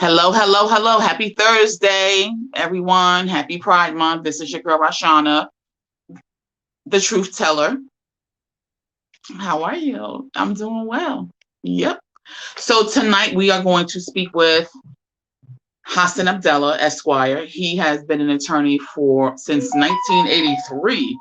Hello, hello, hello. Happy Thursday, everyone. Happy Pride Month. This is your girl, Rashana, the truth teller. How are you? I'm doing well. Yep. So tonight we are going to speak with Hassen Abdellah, Esquire. He has been an attorney for since 1983.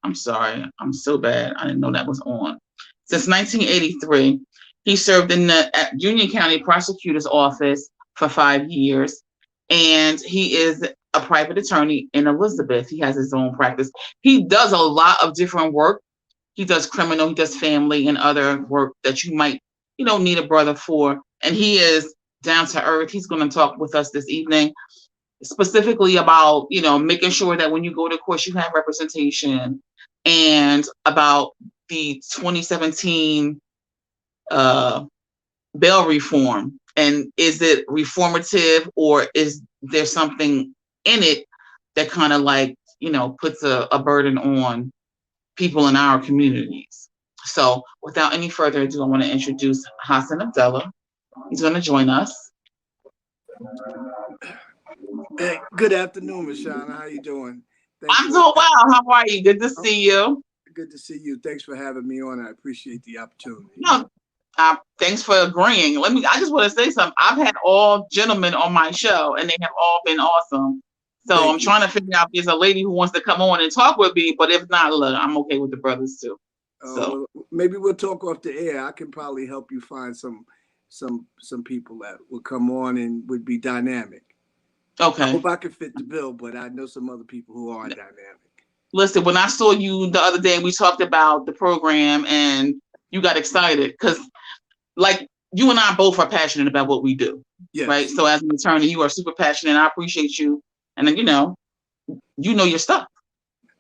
I'm sorry. I'm so bad. I didn't know that was on. Since 1983, he served in the Union County Prosecutor's Office for 5 years, and he is a private attorney in Elizabeth. He has his own practice. He does a lot of different work. He does criminal, he does family, and other work that you might, need a brother for. And he is down to earth. He's going to talk with us this evening specifically about making sure that when you go to court you have representation, and about the 2017 uh, bail reform, and is it reformative, or is there something in it that kind of puts a burden on people in our communities. So without any further ado, I want to introduce Hassen Abdellah. He's going to join us. Hey, good afternoon, Rashana. How you doing? Thanks I'm for doing well. How are you? Good to see you. good to see you. Thanks for having me on. I appreciate the opportunity. No, thanks for agreeing. I just want to say something. I've had all gentlemen on my show, and they have all been awesome. So I'm Thank you. trying to figure out if there's a lady who wants to come on and talk with me. But if not, look, I'm okay with the brothers too. So Well, maybe we'll talk off the air. I can probably help you find some people that would come on and would be dynamic. I okay. hope I can fit the bill, but I know some other people who aren't dynamic. Listen, when I saw you the other day, we talked about the program, and you got excited because, like, you and I both are passionate about what we do, right? Yes. So, as an attorney, you are super passionate, and I appreciate you. And then, you know your stuff.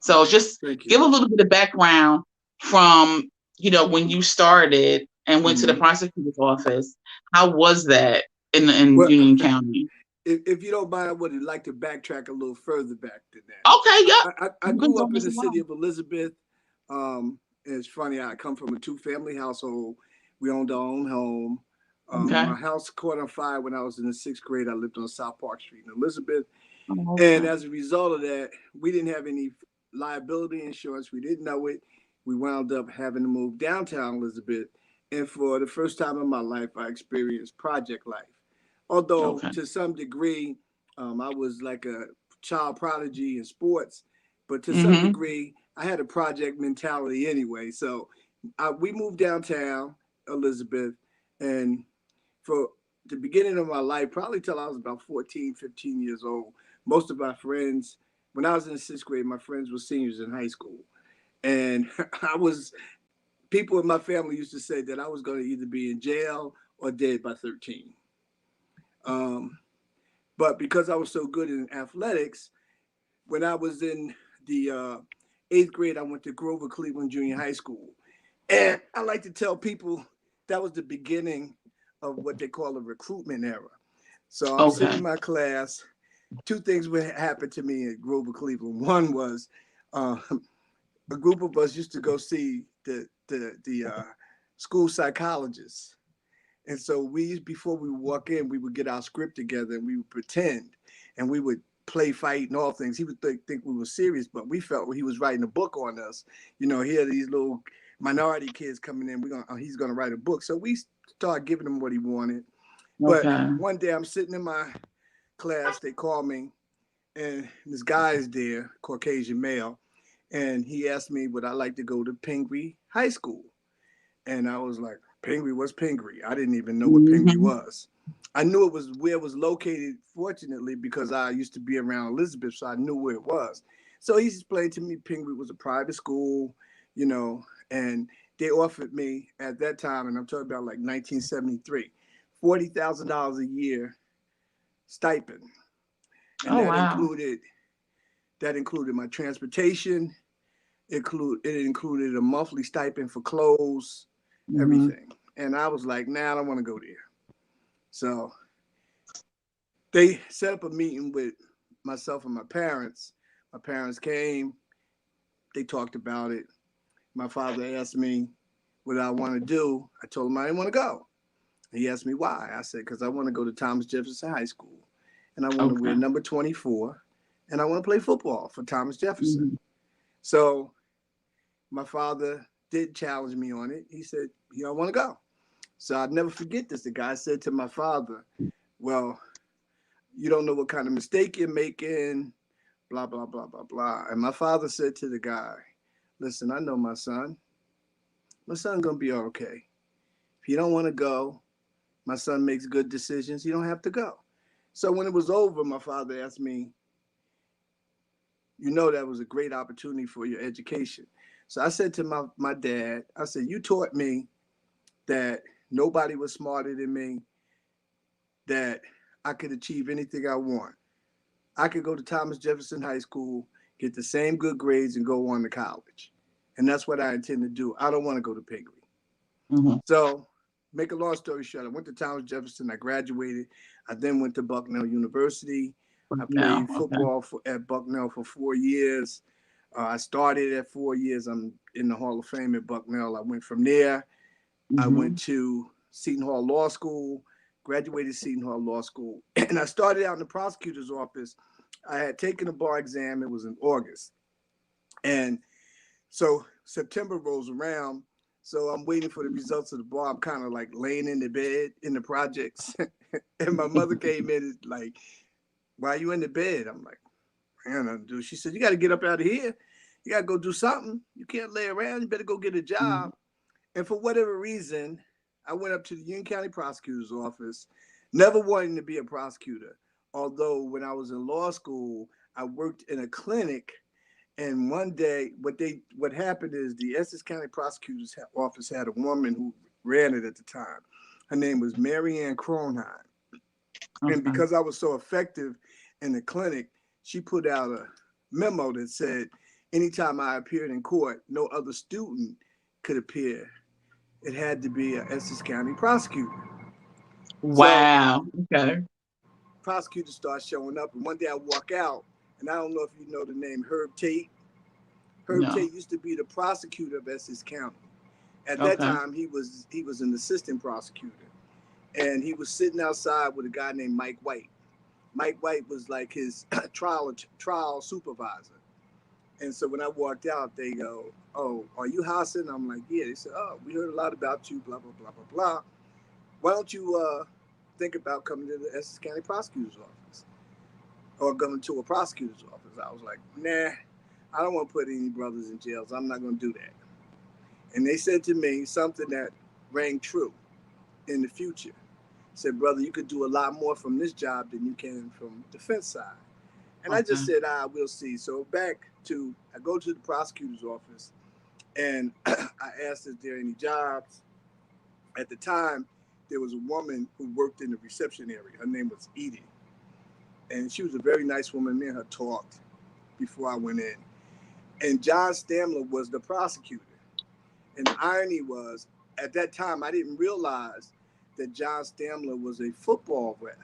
So, just Thank give you. a little bit of background from, when you started and went to the Hmm. prosecutor's office. How was that in Well, Union County? if you don't mind, I would like to backtrack a little further back than Okay, yep. that. I You've been grew doing up in this a the city while. of Elizabeth. And it's funny, I come from a two-family household. We owned our own home. Okay. My house caught on fire when I was in the sixth grade. I lived on South Park Street in Elizabeth. Oh, And okay. as a result of that, we didn't have any liability insurance. We didn't know it. We wound up having to move downtown Elizabeth. And for the first time in my life, I experienced project life. Although Okay. to some degree, I was like a child prodigy in sports, but to some Mm-hmm. degree, I had a project mentality anyway. So we moved downtown Elizabeth, and for the beginning of my life, probably till I was about 14, 15 years old, most of my friends, when I was in the sixth grade, my friends were seniors in high school. And people in my family used to say that I was going to either be in jail or dead by 13. Um, but because I was so good in athletics, when I was in the eighth grade, I went to Grover Cleveland Junior High School. And I like to tell people that was the beginning of what they call a recruitment era. So I'm sitting Okay. in my class. Two things would happen to me at Grover Cleveland. One was uh, a group of us used to go see the school psychologist. And so we, before we would walk in, we would get our script together and we would pretend, and we would play fight and all things. He would think we were serious, but we felt he was writing a book on us. Here are these little minority kids coming in. He's gonna write a book. So we started giving him what he wanted. But Okay. one day I'm sitting in my class. They call me, and this guy is there, Caucasian male, and he asked me would I like to go to Pingree High School. And I was like, Pingree, what's Pingree? I didn't even know what Pingree Mm-hmm. was. I knew it was where it was located, fortunately, because I used to be around Elizabeth, so I knew where it was. So he explained to me Pingree was a private school, and they offered me at that time, and I'm talking about like 1973, $40,000 a year stipend. And Oh wow. that included my transportation, it included a monthly stipend for clothes, Mm-hmm. everything. And I was like, nah, I don't want to go there. So they set up a meeting with myself and my parents. My parents came, they talked about it. My father asked me what I want to do. I told him I didn't want to go. He asked me why. I said, because I want to go to Thomas Jefferson High School and I want to wear Okay. number 24 and I want to play football for Thomas Jefferson. Mhm. So my father did challenge me on it. He said, you don't want to go. So I'd never forget this. The guy said to my father, well, you don't know what kind of mistake you're making, blah, blah, blah, blah, blah. And my father said to the guy, listen, I know my son. My son's going to be okay. If you don't want to go, my son makes good decisions. You don't have to go. So when it was over, my father asked me, you know, that was a great opportunity for your education. So I said to my dad, I said, you taught me that nobody was smarter than me, that I could achieve anything I want. I could go to Thomas Jefferson High School, get the same good grades, and go on to college. And that's what I intend to do. I don't want to go to Pingree. Mhm. So, make a long story short, I went to Thomas Jefferson. I graduated. I then went to Bucknell University. I Now, played okay. football at Bucknell for 4 years. I started at 4 years. I'm in the Hall of Fame at Bucknell. I went from there. I went Mhm. to Seton Hall Law School, graduated Seton Hall Law School, and I started out in the prosecutor's office. I had taken a bar exam. It was in August. And so September rolls around. So I'm waiting for the results of the bar. I'm kind of like laying in the bed in the projects. And my mother came in and like, why are you in the bed? I'm like, I got nothing to do. She said, you got to get up out of here. You got to go do something. You can't lay around. You better go get a job. Mhm. And for whatever reason, I went up to the Union County Prosecutor's office, never wanting to be a prosecutor. Although when I was in law school, I worked in a clinic. And one day, what happened is the Essex County Prosecutor's office had a woman who ran it at the time. Her name was Mary Ann Kronheim. And Okay. because I was so effective in the clinic, she put out a memo that said, anytime I appeared in court, no other student could appear. It had to be an Essex County prosecutor. So Wow. Okay. prosecutors start showing up, and one day I walk out, and I don't know if you know the name Herb Tate. Herb No. Tate used to be the prosecutor of Essex County. At that Okay. time, he was an assistant prosecutor, and he was sitting outside with a guy named Mike White. Mike White was like his trial supervisor. And so when I walked out, they go, "Oh, are you Hassen?" I'm like, "Yeah." They said, "Oh, we heard a lot about you, blah blah blah blah blah. Why don't you think about coming to the Essex County Prosecutor's office or going to a prosecutor's office?" I was like, "Nah, I don't want to put any brothers in jails. I'm not going to do that." And they said to me something that rang true in the future. Said, "Brother, you could do a lot more from this job than you can from the defense side." And I just Okay. said, we'll see. So I go to the prosecutor's office and I asked, is there any jobs? At the time, there was a woman who worked in the reception area. Her name was Edie. And she was a very nice woman. Me and her talked before I went in. And John Stamler was the prosecutor. And the irony was, at that time, I didn't realize that John Stamler was a football ref.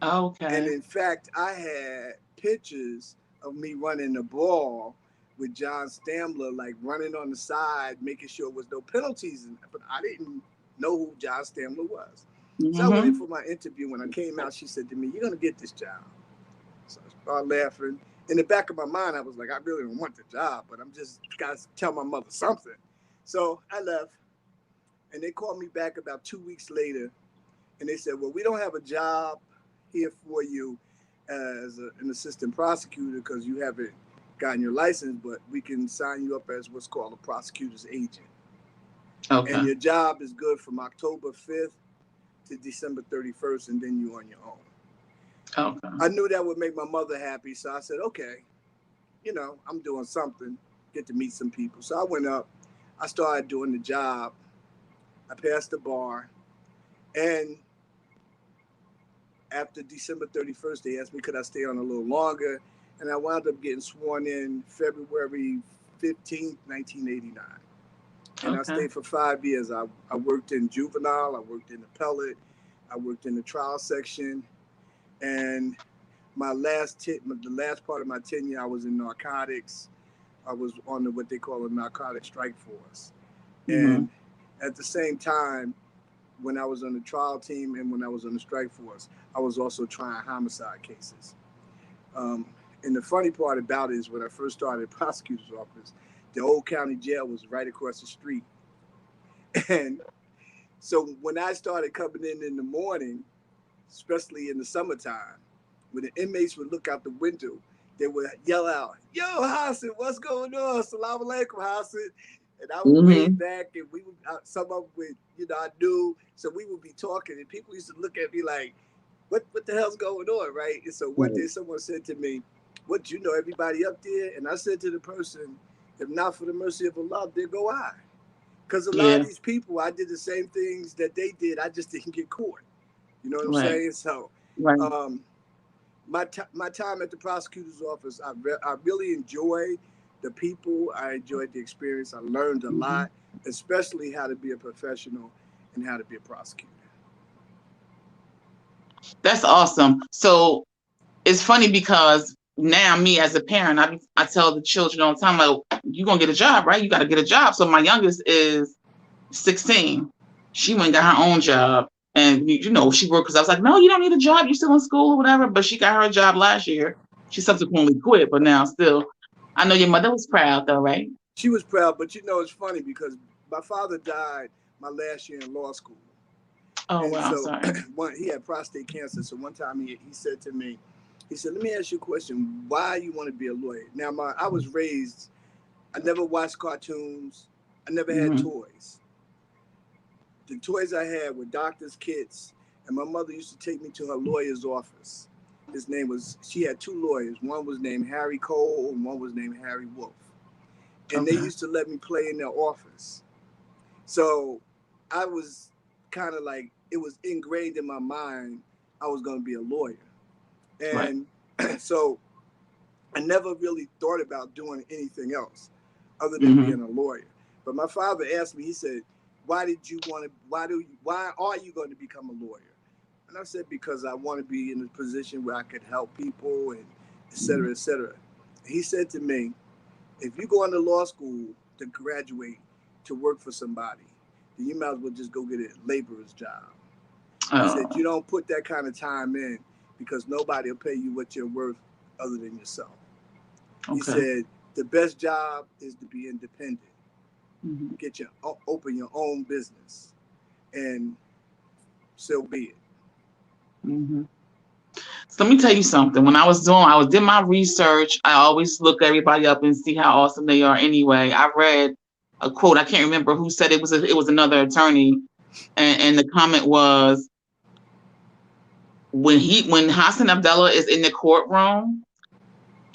And Okay. in fact, I had pictures of me running the ball with John Stamler, like running on the side, making sure there was no penalties. But I didn't know who John Stamler was. So I went in Mhm. for my interview. When I came out, she said to me, "You're going to get this job." So I started laughing. In the back of my mind, I was like, I really don't want the job, but I'm just got to tell my mother something. So I left, and they called me back about 2 weeks later, and they said, "Well, we don't have a job here for you as an assistant prosecutor because you haven't gotten your license, but we can sign you up as what's called a prosecutor's agent. And Okay. your job is good from October 5th to December 31st, and then you're on your own." Okay. I knew that would make my mother happy, so I said, okay, I'm doing something, get to meet some people. So I went up, I started doing the job, I passed the bar, and after December 31st, they asked me could I stay on a little longer, and I wound up getting sworn in February 15th, 1989. And I Okay. stayed for 5 years. I worked in juvenile, I worked in appellate, I worked in the trial section, and the last part of my tenure, I was in narcotics. I was on what they call a narcotic strike force. Mhm. And at the same time, when I was on the trial team and when I was on the strike force, I was also trying homicide cases. Um, and the funny part about it is when I first started at the prosecutor's office, the old county jail was right across the street. And so when I started coming in the morning, especially in the summertime, when the inmates would look out the window, they would yell out, "Yo, Hassen, what's going on? Salam alaikum, Hassen." And I would wave Mm-hmm. back, and we would, some of them would, I knew, so we would be talking, and people used to look at me like, what the hell's going on, right? And so one day Right. someone said to me, "What, you know everybody up there?" And I said to the person, "If not for the mercy of Allah, there go I." Because a lot of Yeah. these people, I did the same things that they did. I just didn't get caught. You know what I'm Right. saying? So, Right. um, my time at the prosecutor's office, I really enjoyed the people. I enjoyed the experience. I learned a Mm-hmm. lot, especially how to be a professional and how to be a prosecutor. That's awesome. So it's funny because now me as a parent, I tell the children all the time, like, you're gonna get a job, right? You gotta get a job. So my youngest is 16. She went and got her own job. And she worked because I was like, no, you don't need a job. You're still in school or whatever. But she got her job last year. She subsequently quit, but now still. I know your mother was proud though, right? She was proud, but it's funny because my father died my last year in law school. Oh And wow, so sorry. he had prostate cancer. So one time he said to me, he said, "Let me ask you a question. Why you want to be a lawyer?" Now, I was raised, I never watched cartoons. I never had Mm-hmm. toys. The toys I had were doctor's kits, and my mother used to take me to her lawyer's office. She had two lawyers. One was named Harry Cole, and one was named Harry Wolf. And they Okay. used to let me play in their office. So I was kind of like, it was ingrained in my mind I was going to be a lawyer. Right. And so I never really thought about doing anything else other than Mm-hmm. being a lawyer. But my father asked me, he said, "Why did you want to, why are you going to become a lawyer?" And I said, "Because I want to be in a position where I could help people and et cetera, et cetera." He said to me, "If you go into law school to graduate to work for somebody, then you might as well just go get a laborer's job." He said, "You Oh, don't put that kind of time in because nobody will pay you what you're worth other than yourself." He okay. said, "The best job is to be independent, Mm-hmm. open your own business, and so be it." Mm-hmm. So let me tell you something. When I did my research, I always look everybody up and see how awesome they are anyway. I read a quote, I can't remember who said it was another attorney, and the comment was when Hassan Abdullah is in the courtroom,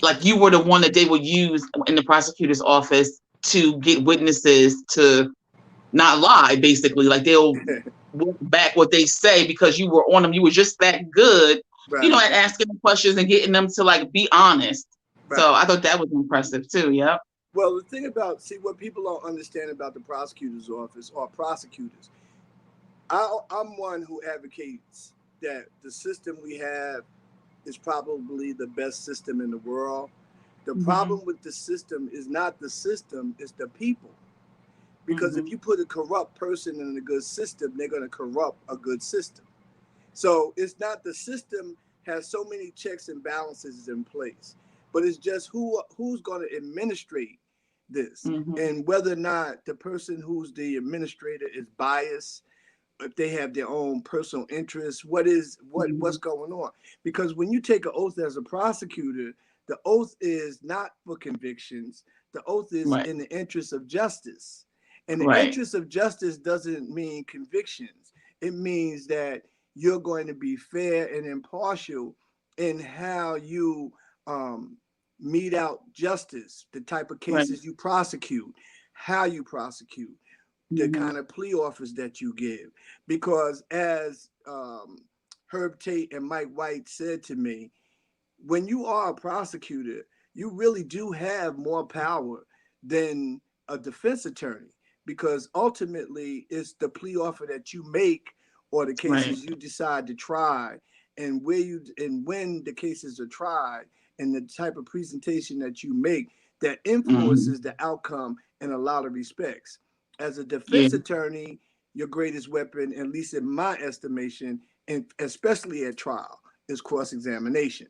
like you were the one that they would use in the prosecutor's office to get witnesses to not lie, basically. Like they'll walk back what they say because you were on them. You were just that good, Right, at asking them questions and getting them to like be honest. So right. I thought that was impressive too. Yep. Well, the thing about, see, what people don't understand about the prosecutor's office or prosecutors, I'm one who advocates that the system we have is probably the best system in the world. The Mm-hmm. problem with the system is not the system, it's the people. Because if Mm-hmm. you put a corrupt person in a good system, they're going to corrupt a good system. So it's not the system has so many checks and balances in place, but it's just who's going to administrate this, Mm-hmm. and whether or not the person who's the administrator is biased, if they have their own personal interests, what's Mm-hmm. going on. Because when you take an oath as a prosecutor, the oath is not for convictions. The oath is Right. in the interest of justice. And the Right. interest of justice doesn't mean convictions. It means that you're going to be fair and impartial in how you um, mete out justice, the type of Right. cases you prosecute, how you prosecute, the Mm-hmm. kind of plea offers that you give. Because as Herb Tate and Mike White said to me, when you are a prosecutor, you really do have more power than a defense attorney, because ultimately it's the plea offer that you make or the Right. cases you decide to try, and when the cases are tried, and the type of presentation that you make that Mm-hmm. influences the outcome in a lot of respects. As a Yeah. defense attorney, your greatest weapon, at least in my estimation, and especially at trial, is cross-examination.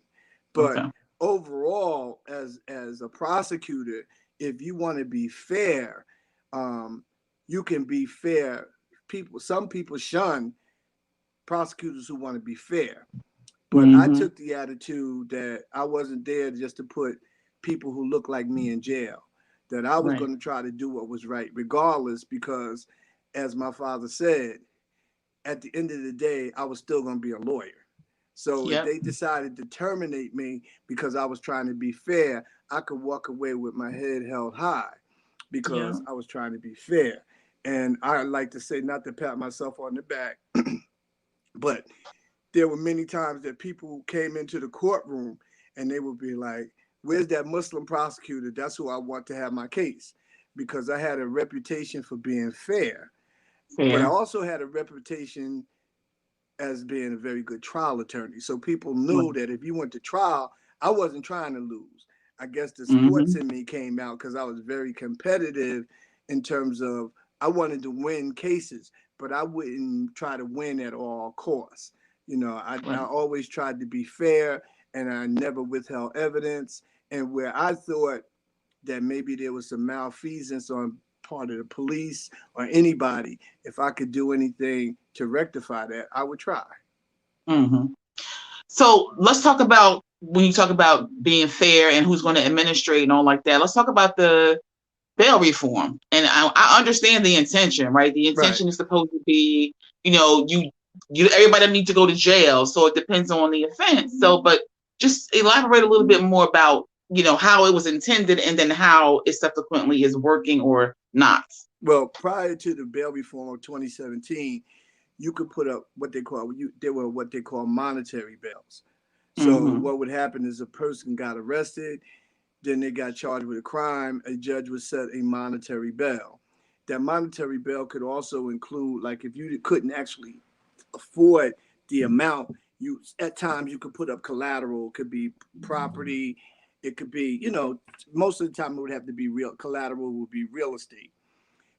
But Okay. overall, as a prosecutor, if you want to be fair, you can be fair. Some people shun prosecutors who want to be fair. But I Mm-hmm. took the attitude that I wasn't there just to put people who look like me in jail, that I was Right. going to try to do what was right, regardless, because as my father said, at the end of the day, I was still going to be a lawyer. So if Yep. they decided to terminate me because I was trying to be fair, I could walk away with my head held high Yeah. because I was trying to be fair. And I like to say, not to pat myself on the back, but there were many times that people came into the courtroom and they would be like, "Where's that Muslim prosecutor? That's who I want to have my case." Because I had a reputation for being fair, but I Fair. also had a reputation as being a very good trial attorney. So people knew Right. that if you went to trial, I wasn't trying to lose. I guess the sports Mm-hmm. in me came out because I was very competitive in terms of I wanted to win cases, but I wouldn't try to win at all costs. I Right. always tried to be fair and I never withheld evidence. And where I thought that maybe there was some malfeasance on part of the police or anybody, if I could do anything to rectify that, I would try. Mm-hmm. So let's talk about when you talk about being fair and who's going to administrate and all like that. Let's talk about the bail reform. And I understand the intention, right? The Right. intention is supposed to be, you everybody needs to go to jail. So it depends on the offense. So, but just elaborate a little bit more about, how it was intended and then how it subsequently is working or not. Well, prior to the bail reform of 2017, you could put up what they call there were what they call monetary bails. So Mm-hmm. what would happen is a person got arrested, then they got charged with a crime. A judge would set a monetary bail. That monetary bail could also include, like, if you couldn't actually afford the amount, you at times you could put up collateral. It could be property. It could be, most of the time it would have to be real. Collateral would be real estate.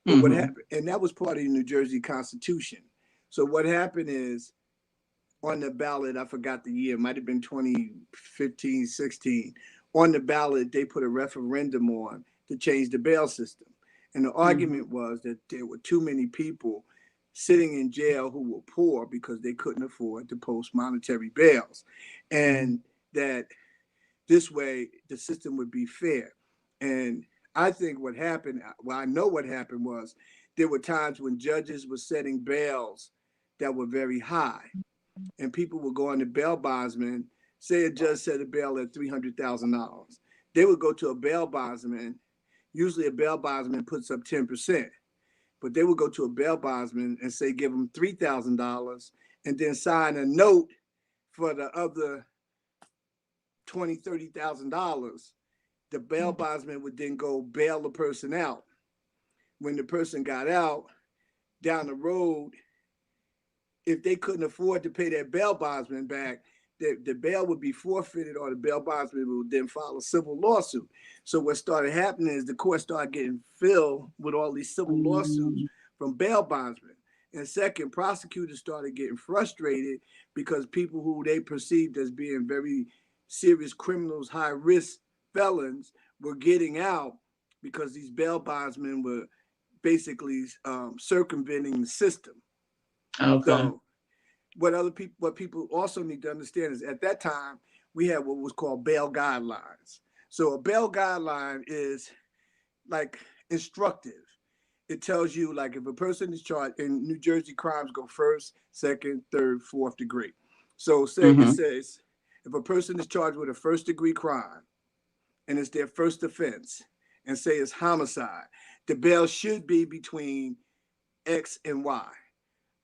But what Mm-hmm. happened, and that was part of the New Jersey Constitution. So what happened is on the ballot, I forgot the year, it might have been 2015, 16. On the ballot, they put a referendum on to change the bail system. And the Mm-hmm. argument was that there were too many people sitting in jail who were poor because they couldn't afford to post monetary bails. Mm-hmm. And that this way the system would be fair. And I think what happened, well, I know what happened was there were times when judges were setting bails that were very high, and people would go on to bail bondsmen. Say a judge set a bail at $300,000, they would go to a bail bondsman. Usually, a bail bondsman puts up 10%, but they would go to a bail bondsman and say give them $3,000, and then sign a note for the other $20,000, $30,000. The bail bondsman would then go bail the person out. When the person got out down the road, if they couldn't afford to pay that bail bondsman back, the bail would be forfeited, or the bail bondsman would then file a civil lawsuit. So what started happening is the court started getting filled with all these civil lawsuits Mm-hmm. from bail bondsmen. And second, prosecutors started getting frustrated because people who they perceived as being very serious criminals, high risk felons, were getting out because these bail bondsmen were basically circumventing the system. Okay. So what people also need to understand is at that time we had what was called bail guidelines. So a bail guideline is like instructive. It tells you, like, if a person is charged in New Jersey, crimes go first, second, third, fourth degree. So say it Mm-hmm. says if a person is charged with a first degree crime and it's their first offense, and say it's homicide, the bail should be between X and Y.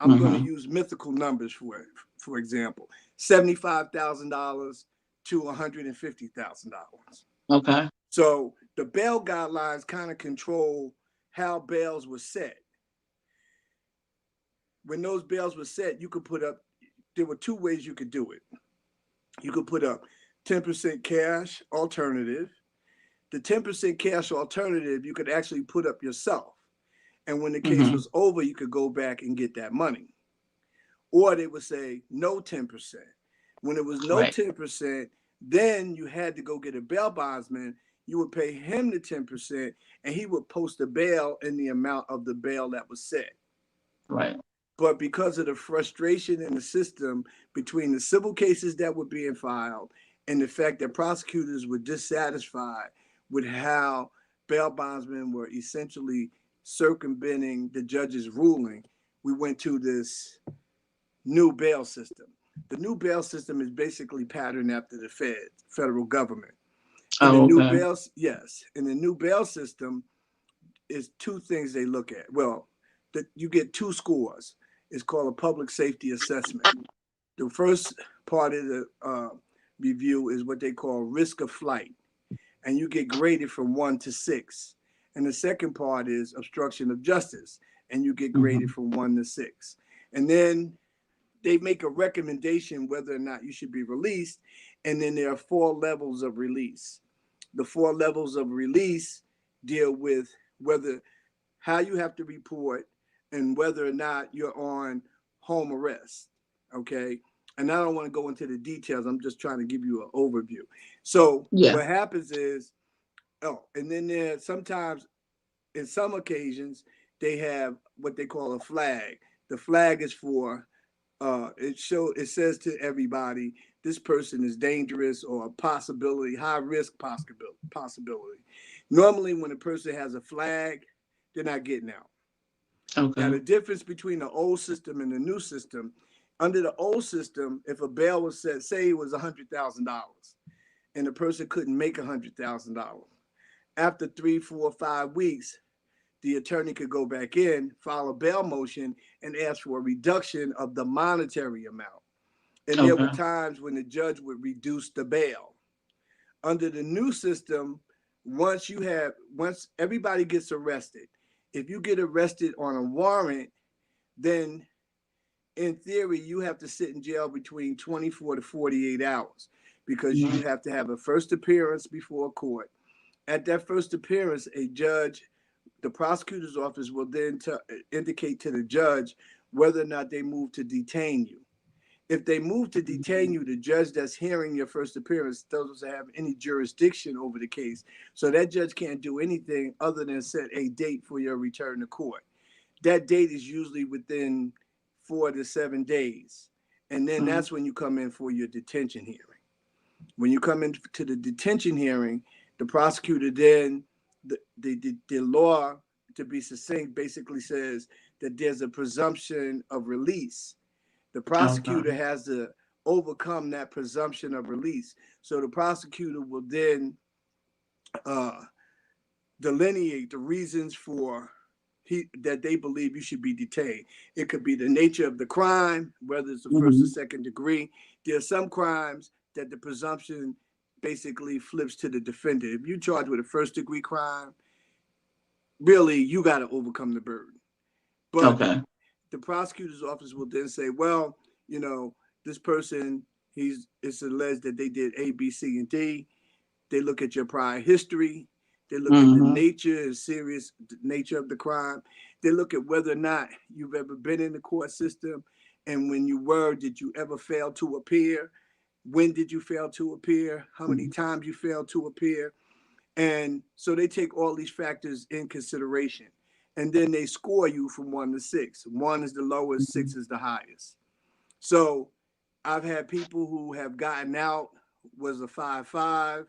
I'm going to Mm-hmm. use mythical numbers for it. For example, $75,000 to $150,000. Okay. So the bail guidelines kind of control how bails were set. When those bails were set, you could put up, there were two ways you could do it. You could put up 10% cash alternative. The 10% cash alternative you could actually put up yourself. And when the case Mm-hmm. was over, you could go back and get that money. Or they would say no 10%. When it was no Right. 10%, then you had to go get a bail bondsman. You would pay him the 10%, and he would post a bail in the amount of the bail that was set. Right. But because of the frustration in the system between the civil cases that were being filed and the fact that prosecutors were dissatisfied with how bail bondsmen were essentially circumventing the judge's ruling, we went to this new bail system. The new bail system is basically patterned after the federal government. In the Oh, new okay. bail, yes, in the new bail system is two things they look at. Well, you get two scores. It's called a public safety assessment. The first part of the review is what they call risk of flight, and you get graded from 1 to 6. And the second part is obstruction of justice, and you get Mm-hmm. graded from 1 to 6. And then they make a recommendation whether or not you should be released. And then there are 4 levels of release. The 4 levels of release deal with whether how you have to report and whether or not you're on home arrest. Okay. And I don't want to go into the details. I'm just trying to give you an overview. So Yeah. what happens is, and then there sometimes in some occasions they have what they call a flag. The flag is for it says to everybody this person is dangerous or a possibility, high risk possibility. Normally when a person has a flag, they're not getting out. Now Okay. the difference between the old system and the new system, under the old system, if a bail was set, say it was $100,000 and the person couldn't make $100,000, after 3, 4, 5 weeks the attorney could go back in, file a bail motion, and ask for a reduction of the monetary amount. And there were Okay. times when the judge would reduce the bail. Under the new system, once everybody gets arrested, if you get arrested on a warrant, then in theory you have to sit in jail between 24 to 48 hours because you Mm-hmm. have to have a first appearance before a court. At that first appearance, a judge, the prosecutor's office will then indicate to the judge whether or not they move to detain you. If they move to detain you, the judge that's hearing your first appearance doesn't have any jurisdiction over the case. So that judge can't do anything other than set a date for your return to court. That date is usually within 4 to 7 days. And then Mm-hmm. that's when you come in for your detention hearing. When you come into the detention hearing, the prosecutor then, the law, to be succinct, basically says that there's a presumption of release. The prosecutor Okay. has to overcome that presumption of release. So the prosecutor will then uh, delineate the reasons for that they believe you should be detained. It could be the nature of the crime, whether it's the first or Mm-hmm. second degree. There are some crimes that the presumption basically flips to the defendant. If you charge with a first degree crime, really you got to overcome the burden. But Okay. the prosecutor's office will then say, well, you know, this person, it's alleged that they did A, B, C, and D. They look at your prior history. They look at the Mm-hmm. nature and serious nature of the crime. They look at whether or not you've ever been in the court system. And when you were, did you ever fail to appear? When did you fail to appear? How many times you failed to appear? And so they take all these factors in consideration. And then they score you from 1 to 6. 1 is the lowest, Mm-hmm. 6 is the highest. So I've had people who have gotten out was a 5.5,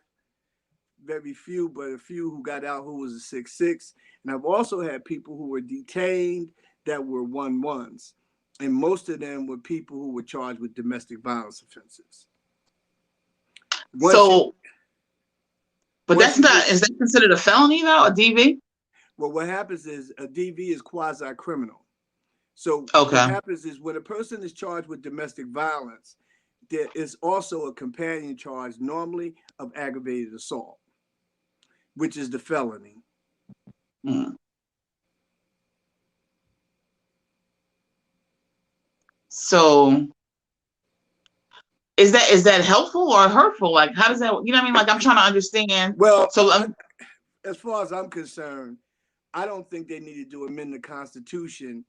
very few, but a few who got out who was a 6.6. And I've also had people who were detained that were 1.1s. And most of them were people who were charged with domestic violence offenses. Once you So, but once that's you get not, is that considered a felony though, a DV? well, what happens is a DV is quasi criminal. So what Okay. happens is when a person is charged with domestic violence, there is also a companion charge, normally of aggravated assault, which is the felony. Mm. So is that helpful or hurtful? Like, how does that, you know what I mean? Like, I'm trying to understand. Well, So, as far as I'm concerned, I don't think they needed to amend the Constitution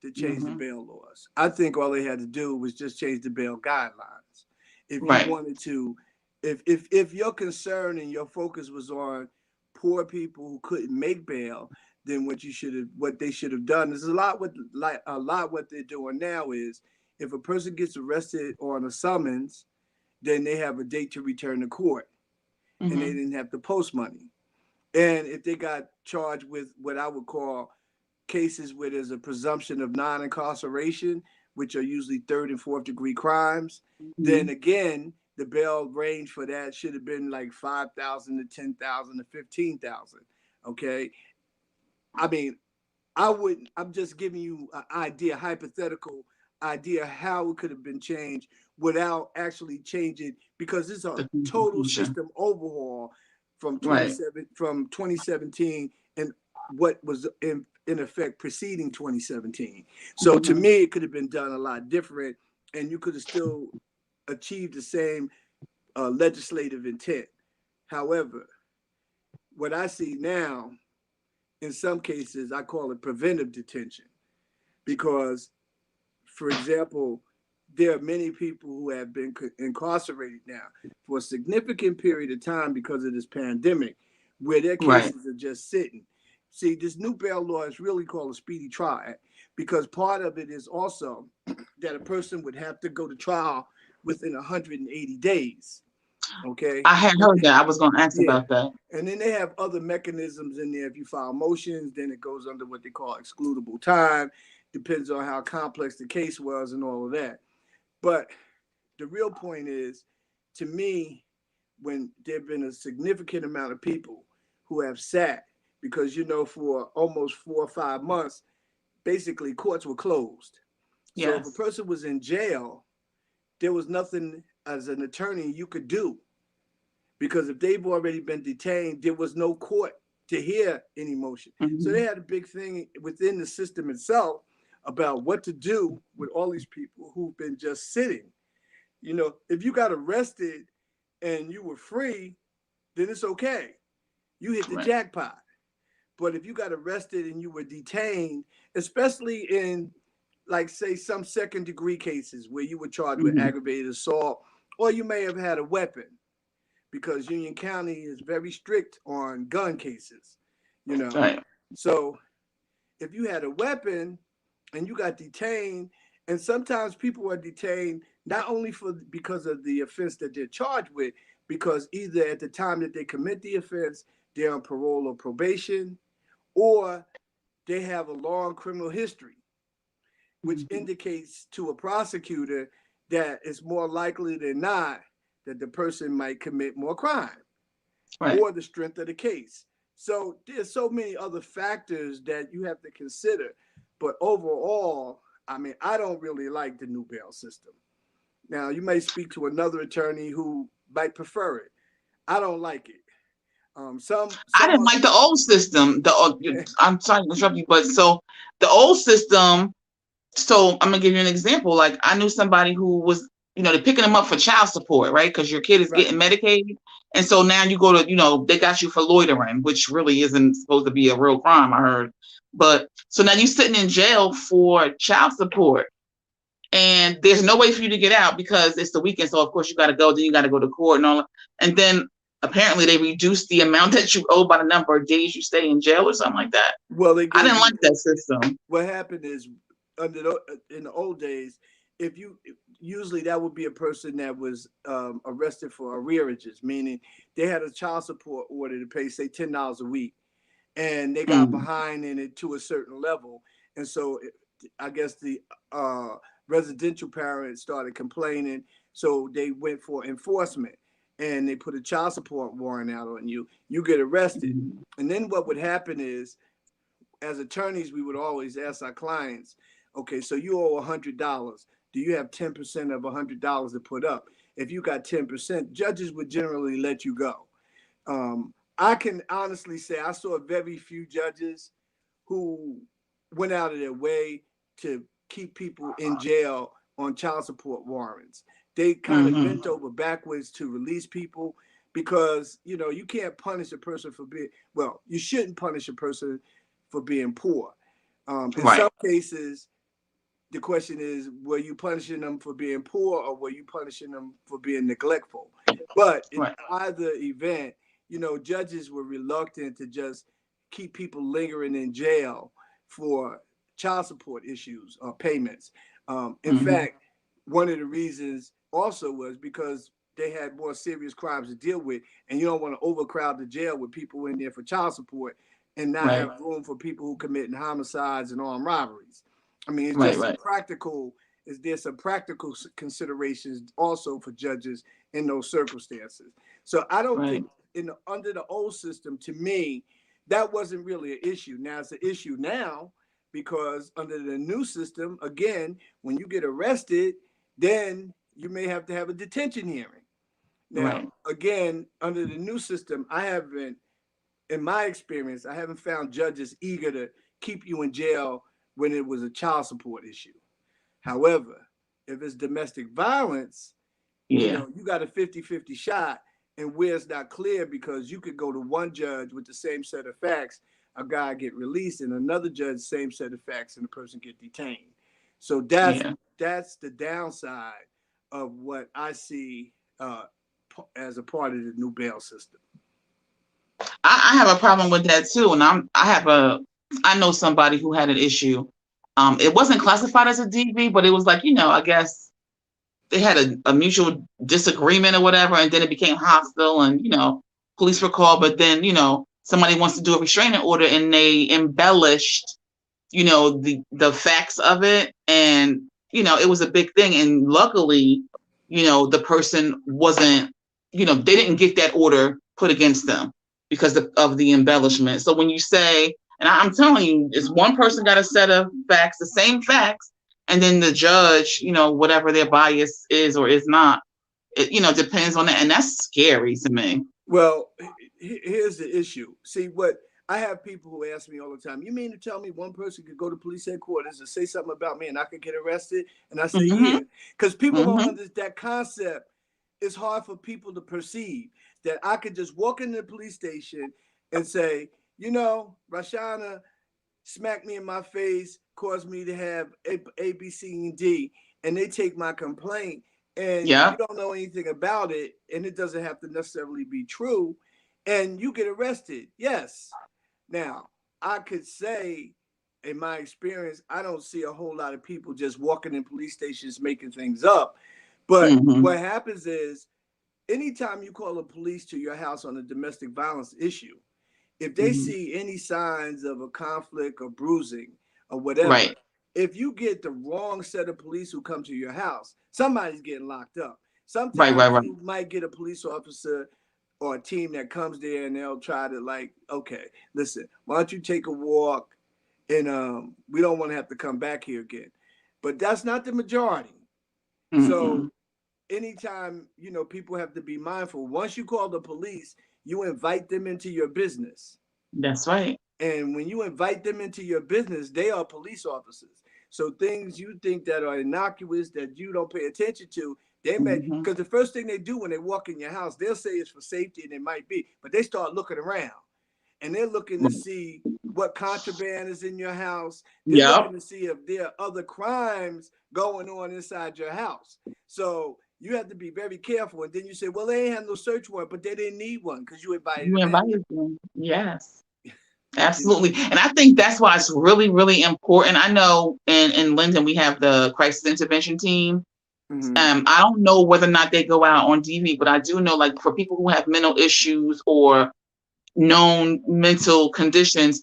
to change the Mm-hmm. bail laws. I think all they had to do was just change the bail guidelines. If you Right. wanted to, if your concern and your focus was on poor people who couldn't make bail, then what they should have done is a lot what they're doing now is if a person gets arrested on a summons, then they have a date to return to court, and they Mm-hmm. didn't have to post money. And if they got charged with what I would call cases where there's a presumption of non-incarceration, which are usually third and fourth degree crimes, then Mm-hmm. again, the bail range for that should have been like 5,000 to 10,000 to 15,000. Okay. I mean, I'm just giving you an idea, hypothetical idea how it could have been changed without actually changing, because it's a The total Constitution. system overhaul Right. from 2017 and what was in effect preceding 2017. So to Mm-hmm. me, it could have been done a lot different, and you could have still achieved the same legislative intent. However, what I see now, in some cases, I call it preventive detention because, for example, there are many people who have been incarcerated now for a significant period of time because of this pandemic, where their Right. cases are just sitting. See, this new bail law is really called a speedy trial act because part of it is also that a person would have to go to trial within 180 days. Okay. I had And heard that. I was going to ask yeah. about that. And then they have other mechanisms in there. If you file motions, then it goes under what they call excludable time. Depends on how complex the case was and all of that. But the real point is, to me, when there have been a significant amount of people who have sat, because, for almost 4 or 5 months, basically courts were closed. So if a Yes. person was in jail, there was nothing as an attorney you could do, because if they've already been detained, there was no court to hear any motion. So they Mm-hmm. had a big thing within the system itself about what to do with all these people who've been just sitting. If you got arrested and you were free, then it's okay. You hit the Right. jackpot. But if you got arrested and you were detained, especially in, like, say, some second degree cases where you were charged with Mm-hmm. aggravated assault, or you may have had a weapon, because Union County is very strict on gun cases, you know. Right. So if you had a weapon and you got detained, and sometimes people are detained not only because of the offense that they're charged with, because either at the time that they commit the offense, they're on parole or probation, or they have a long criminal history, which Mm-hmm. indicates to a prosecutor that it's more likely than not that the person might commit more crime, Right. or the strength of the case. So there's so many other factors that you have to consider. But overall, I mean, I don't really like the new bail system. Now, you may speak to another attorney who might prefer it. I don't like it. I Some didn't other, like the old system. I'm sorry to interrupt you, but so the old system. So I'm gonna give you an example. Like I knew somebody who was, they're picking them up for child support, right? Because your kid is right. getting Medicaid, and so now you go to, they got you for loitering, which really isn't supposed to be a real crime, I heard. But so now you're sitting in jail for child support, and there's no way for you to get out because it's the weekend. So of course you got to go. Then you got to go to court and all that. And then apparently they reduced the amount that you owe by the number of days you stay in jail or something like that. Well, they I gave didn't like you, that system. what happened is, in the old days, if you usually that would be a person that was arrested for arrearages, meaning they had a child support order to pay, say, $10 a week, and they got Mm. behind in it to a certain level, and so I guess the residential parents started complaining, so they went for enforcement, and they put a child support warrant out on you. You get arrested, Mm. and then what would happen is, as attorneys, we would always ask our clients, okay, so you owe $100. Do you have 10% of $100 to put up? If you got 10%, judges would generally let you go. I can honestly say I saw very few judges who went out of their way to keep people in jail on child support warrants. They kind of Mm-hmm. bent over backwards to release people, because you can't punish a person for being, well, you shouldn't punish a person for being poor. In Right. some cases, the question is, were you punishing them for being poor or were you punishing them for being neglectful? But in Right. either event, judges were reluctant to just keep people lingering in jail for child support issues or payments. In Mm-hmm. fact, one of the reasons also was because they had more serious crimes to deal with, and you don't want to overcrowd the jail with people in there for child support and not Right. have room for people who committing homicides and armed robberies. I mean, it's Right. just some Right. practical. Is there some practical considerations also for judges in those circumstances? So I don't Right. think under the old system, to me, that wasn't really an issue. Now it's an issue now because under the new system, again, when you get arrested, then you may have to have a detention hearing. Now, Right. again, under the new system, in my experience, I haven't found judges eager to keep you in jail when it was a child support issue. However, if it's domestic violence, Yeah. you got a 50-50 shot, and where it's not clear because you could go to one judge with the same set of facts, a guy get released, and another judge, same set of facts, and the person get detained. So that's Yeah. that's the downside of what I see as a part of the new bail system. I have a problem with that too, and I know somebody who had an issue. It wasn't classified as a DV, but it was like, I guess they had a mutual disagreement or whatever, and then it became hostile, and police were called, but then somebody wants to do a restraining order, and they embellished the facts of it, and it was a big thing, and luckily the person wasn't, they didn't get that order put against them because of the embellishment. So when you say, and I'm telling you, it's one person got a set of facts, the same facts, and then the judge, whatever their bias is or is not, it depends on that, and that's scary to me. Well, here's the issue. See, what I have people who ask me all the time, you mean to tell me one person could go to police headquarters and say something about me and I could get arrested? And I say, Mm-hmm. yeah, because people don't Mm-hmm. understand that concept. It's hard for people to perceive that I could just walk into the police station and say, Rashana smacked me in my face, caused me to have A, B, C, and D, and they take my complaint, and Yeah. you don't know anything about it, and it doesn't have to necessarily be true, and you get arrested. Yes. Now, I could say, in my experience, I don't see a whole lot of people just walking in police stations making things up. But Mm-hmm. what happens is, anytime you call the police to your house on a domestic violence issue, if they Mm-hmm. see any signs of a conflict or bruising or whatever, Right. if you get the wrong set of police who come to your house, somebody's getting locked up. Right. Right. Sometimes Right. you might get a police officer or a team that comes there and they'll try to okay, listen, why don't you take a walk, and we don't want to have to come back here again. But that's not the majority. Mm-mm. So anytime, people have to be mindful. Once you call the police, you invite them into your business. That's right. And when you invite them into your business, they are police officers. So things you think that are innocuous that you don't pay attention to, they may, Mm-hmm. because the first thing they do when they walk in your house, they'll say it's for safety, and it might be, but they start looking around and they're looking to see what contraband is in your house. They're Yep. looking to see if there are other crimes going on inside your house. So you have to be very careful. And then you say, well, they ain't have no search warrant, but they didn't need one because you invited You them in. invited them. Yes. You know. Absolutely. And I think that's why it's really, really important. I know in Linden we have the crisis intervention team. Mm-hmm. I don't know whether or not they go out on DV, but I do know, like, for people who have mental issues or known mental conditions,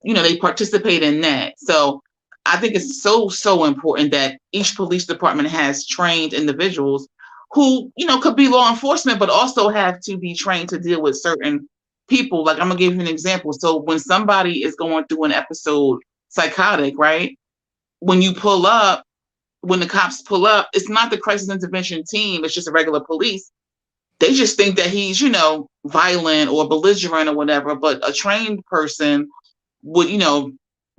they participate in that. So I think it's so, so important that each police department has trained individuals who, could be law enforcement, but also have to be trained to deal with certain people. Like, I'm gonna give you an example. So when somebody is going through an episode psychotic, right? When you pull up, when the cops pull up, it's not the crisis intervention team, it's just a regular police. They just think that he's, violent or belligerent or whatever, but a trained person would,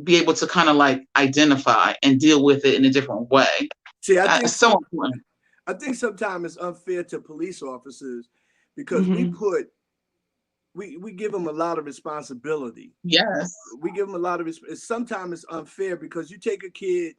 be able to kind of like identify and deal with it in a different way. See, It's so important. I think sometimes it's unfair to police officers because we Mm-hmm. put we give them a lot of responsibility. Yes. We give them a lot of sometimes it's unfair because you take a kid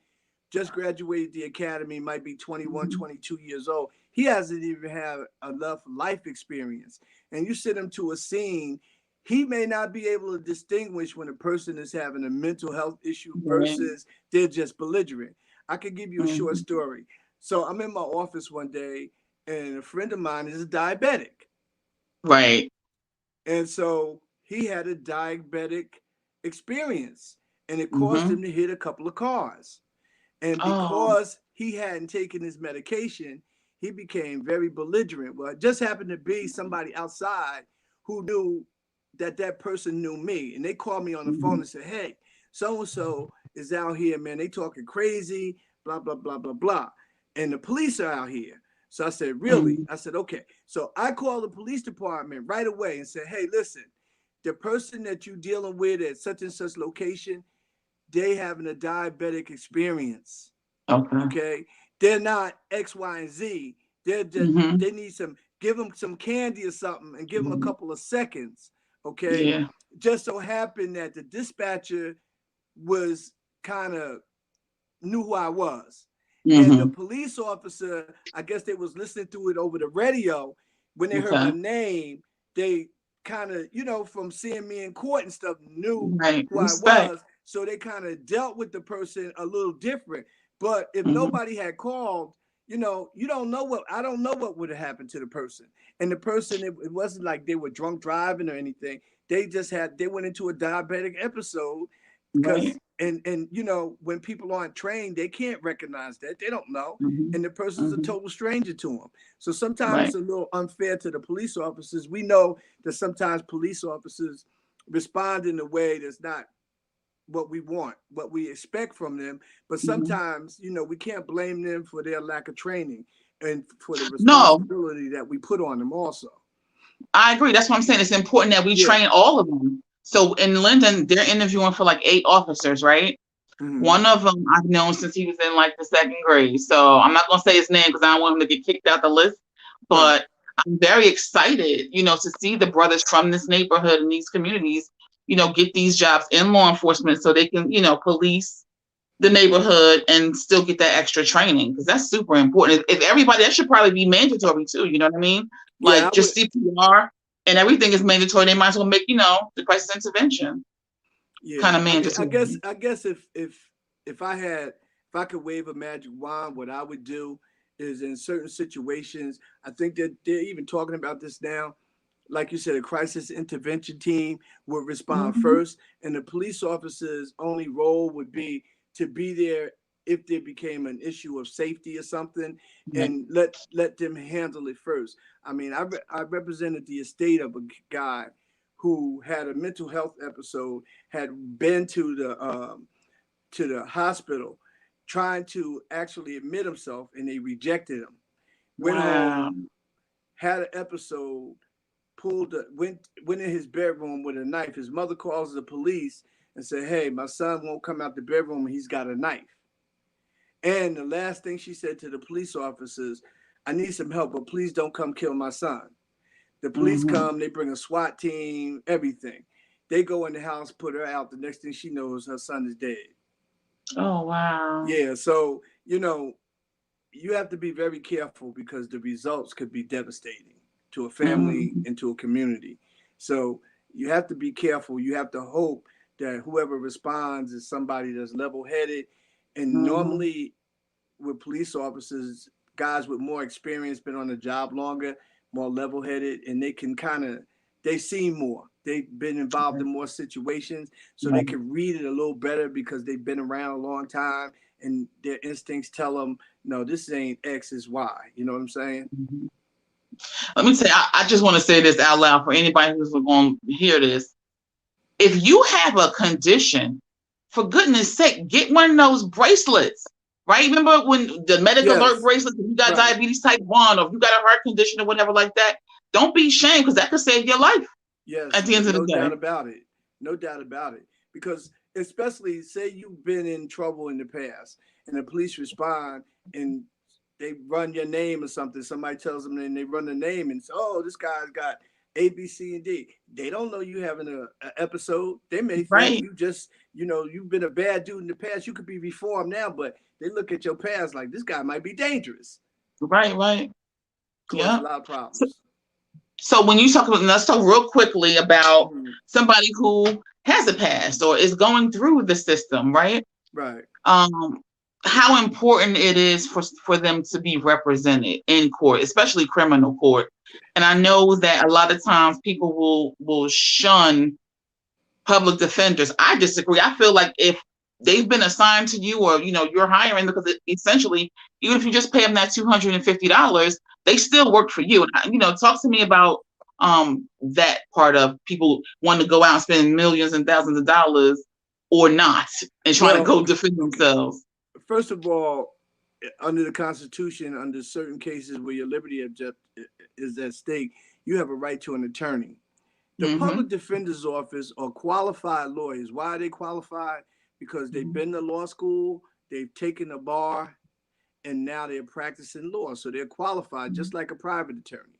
just graduated the academy, might be 21, 22 years old. He hasn't even had enough life experience. And you send him to a scene, he may not be able to distinguish when a person is having a mental health issue Right. versus they're just belligerent. I could give you a short Mm-hmm. story. So I'm in my office one day, and a friend of mine is a diabetic. Right. And so he had a diabetic experience, and it caused Mm-hmm. him to hit a couple of cars. And Oh. because he hadn't taken his medication, he became very belligerent. Well, it just happened to be somebody outside who knew that that person knew me. And they called me on the phone Mm-hmm. and said, hey, so-and-so is out here, man. They talking crazy, blah, blah, blah, blah, blah. And the police are out here. So I said, really? Mm-hmm. I said, okay. So I called the police department right away and said, hey, listen, the person that you're dealing with at such and such location, they having a diabetic experience. Okay. Okay, they're not X, Y, and Z. They're just Mm-hmm. they need some. Give them some candy or something, and give them a Mm-hmm. couple of seconds. Okay, Yeah. just so happened that the dispatcher was kind of knew who I was, and the Mm-hmm. police officer, I guess they was listening to it over the radio. When they heard my Okay. name, they kind of, from seeing me in court and stuff, knew Right. who I Respect. was. So they kind of dealt with the person a little different. But if Mm-hmm. nobody had called, you don't know what I don't know what would have happened to the person. And the person, it wasn't like they were drunk driving or anything. They went into a diabetic episode Right. because and when people aren't trained, they can't recognize that. They don't know. Mm-hmm. And the person's a Mm-hmm. total stranger to them. So sometimes Right. it's a little unfair to the police officers. We know that sometimes police officers respond in a way that's not what we want, what we expect from them. But Mm-hmm. sometimes, we can't blame them for their lack of training and for the No, responsibility that we put on them also. I agree. That's what I'm saying. It's important that we Yeah. train all of them. So in Linden, they're interviewing for like 8 officers, right? Mm-hmm. One of them I've known since he was in like the second grade. So I'm not gonna say his name because I don't want him to get kicked out the list. Right. But I'm very excited, to see the brothers from this neighborhood and these communities, get these jobs in law enforcement so they can, police the neighborhood and still get that extra training because that's super important. If everybody, that should probably be mandatory too. You know what I mean? Yeah, Like I would. just CPR and everything is mandatory. They might as well make, the crisis intervention kind Yeah, of I mean, I mandatory. guess, I guess if if I could wave a magic wand, what I would do is in certain situations. I think that they're even talking about this now. Like you said, a crisis intervention team would respond Mm-hmm. first, and the police officers' only role would be to be there if there became an issue of safety or something, Right. and let them handle it first. I mean, I represented the estate of a guy who had a mental health episode, had been to the hospital, trying to actually admit himself, and they rejected him. Went Wow. home, had an episode, went in his bedroom with a knife. His mother calls the police and said, "Hey, my son won't come out the bedroom, and he's got a knife." And the last thing she said to the police officers, "I need some help, but please don't come kill my son." The police Mm-hmm. come, they bring a SWAT team, everything. They go in the house, put her out. The next thing she knows, her son is dead. Oh wow. Yeah, so you have to be very careful because the results could be devastating to a family Mm-hmm. and to a community. So you have to be careful. You have to hope that whoever responds is somebody that's level-headed. And Mm-hmm. normally with police officers, guys with more experience, been on the job longer, more level-headed, and they can they see more. They've been involved in more situations, so they Right. can read it a little better because they've been around a long time, and their instincts tell them, no, this ain't X, is Y. You know what I'm saying? Mm-hmm. Let me say, I just want to say this out loud for anybody who's going to hear this. If you have a condition, for goodness sake, get one of those bracelets, right? Remember when the medical alert Yes, bracelet, if you got right. diabetes type 1 or if you got a heart condition or whatever like that, don't be ashamed because that could save your life Yes, at the end of the no doubt day. about it. No doubt about it. Because especially say you've been in trouble in the past and the police respond and they run your name or something. Somebody tells them and they run the name and say, oh, this guy's got A, B, C, and D. They don't know you having a episode. They may think Right, you just, you've been a bad dude in the past. You could be reformed now, but they look at your past like this guy might be dangerous. right, right. Cause a Yeah. lot of So, problems. so when you talk about, let's talk real quickly about Mhm. somebody who has a past or is going through the system, right? Right. um, how important it is for them to be represented in court, especially criminal court. And I know that a lot of times people will shun public defenders. I disagree. I feel like if they've been assigned to you, or you're hiring, because essentially, even if you just pay them that $250, they still work for you. And talk to me about that part of people wanting to go out and spend millions and thousands of dollars or not, and trying to Well, go defend themselves. first of all, under the Constitution, under certain cases where your liberty is at stake, you have a right to an attorney. The Mm-hmm. public defender's office are qualified lawyers. Why are they qualified? Because they've Mm-hmm. been to law school, they've taken a bar, and now they're practicing law. So they're qualified just like a private attorney.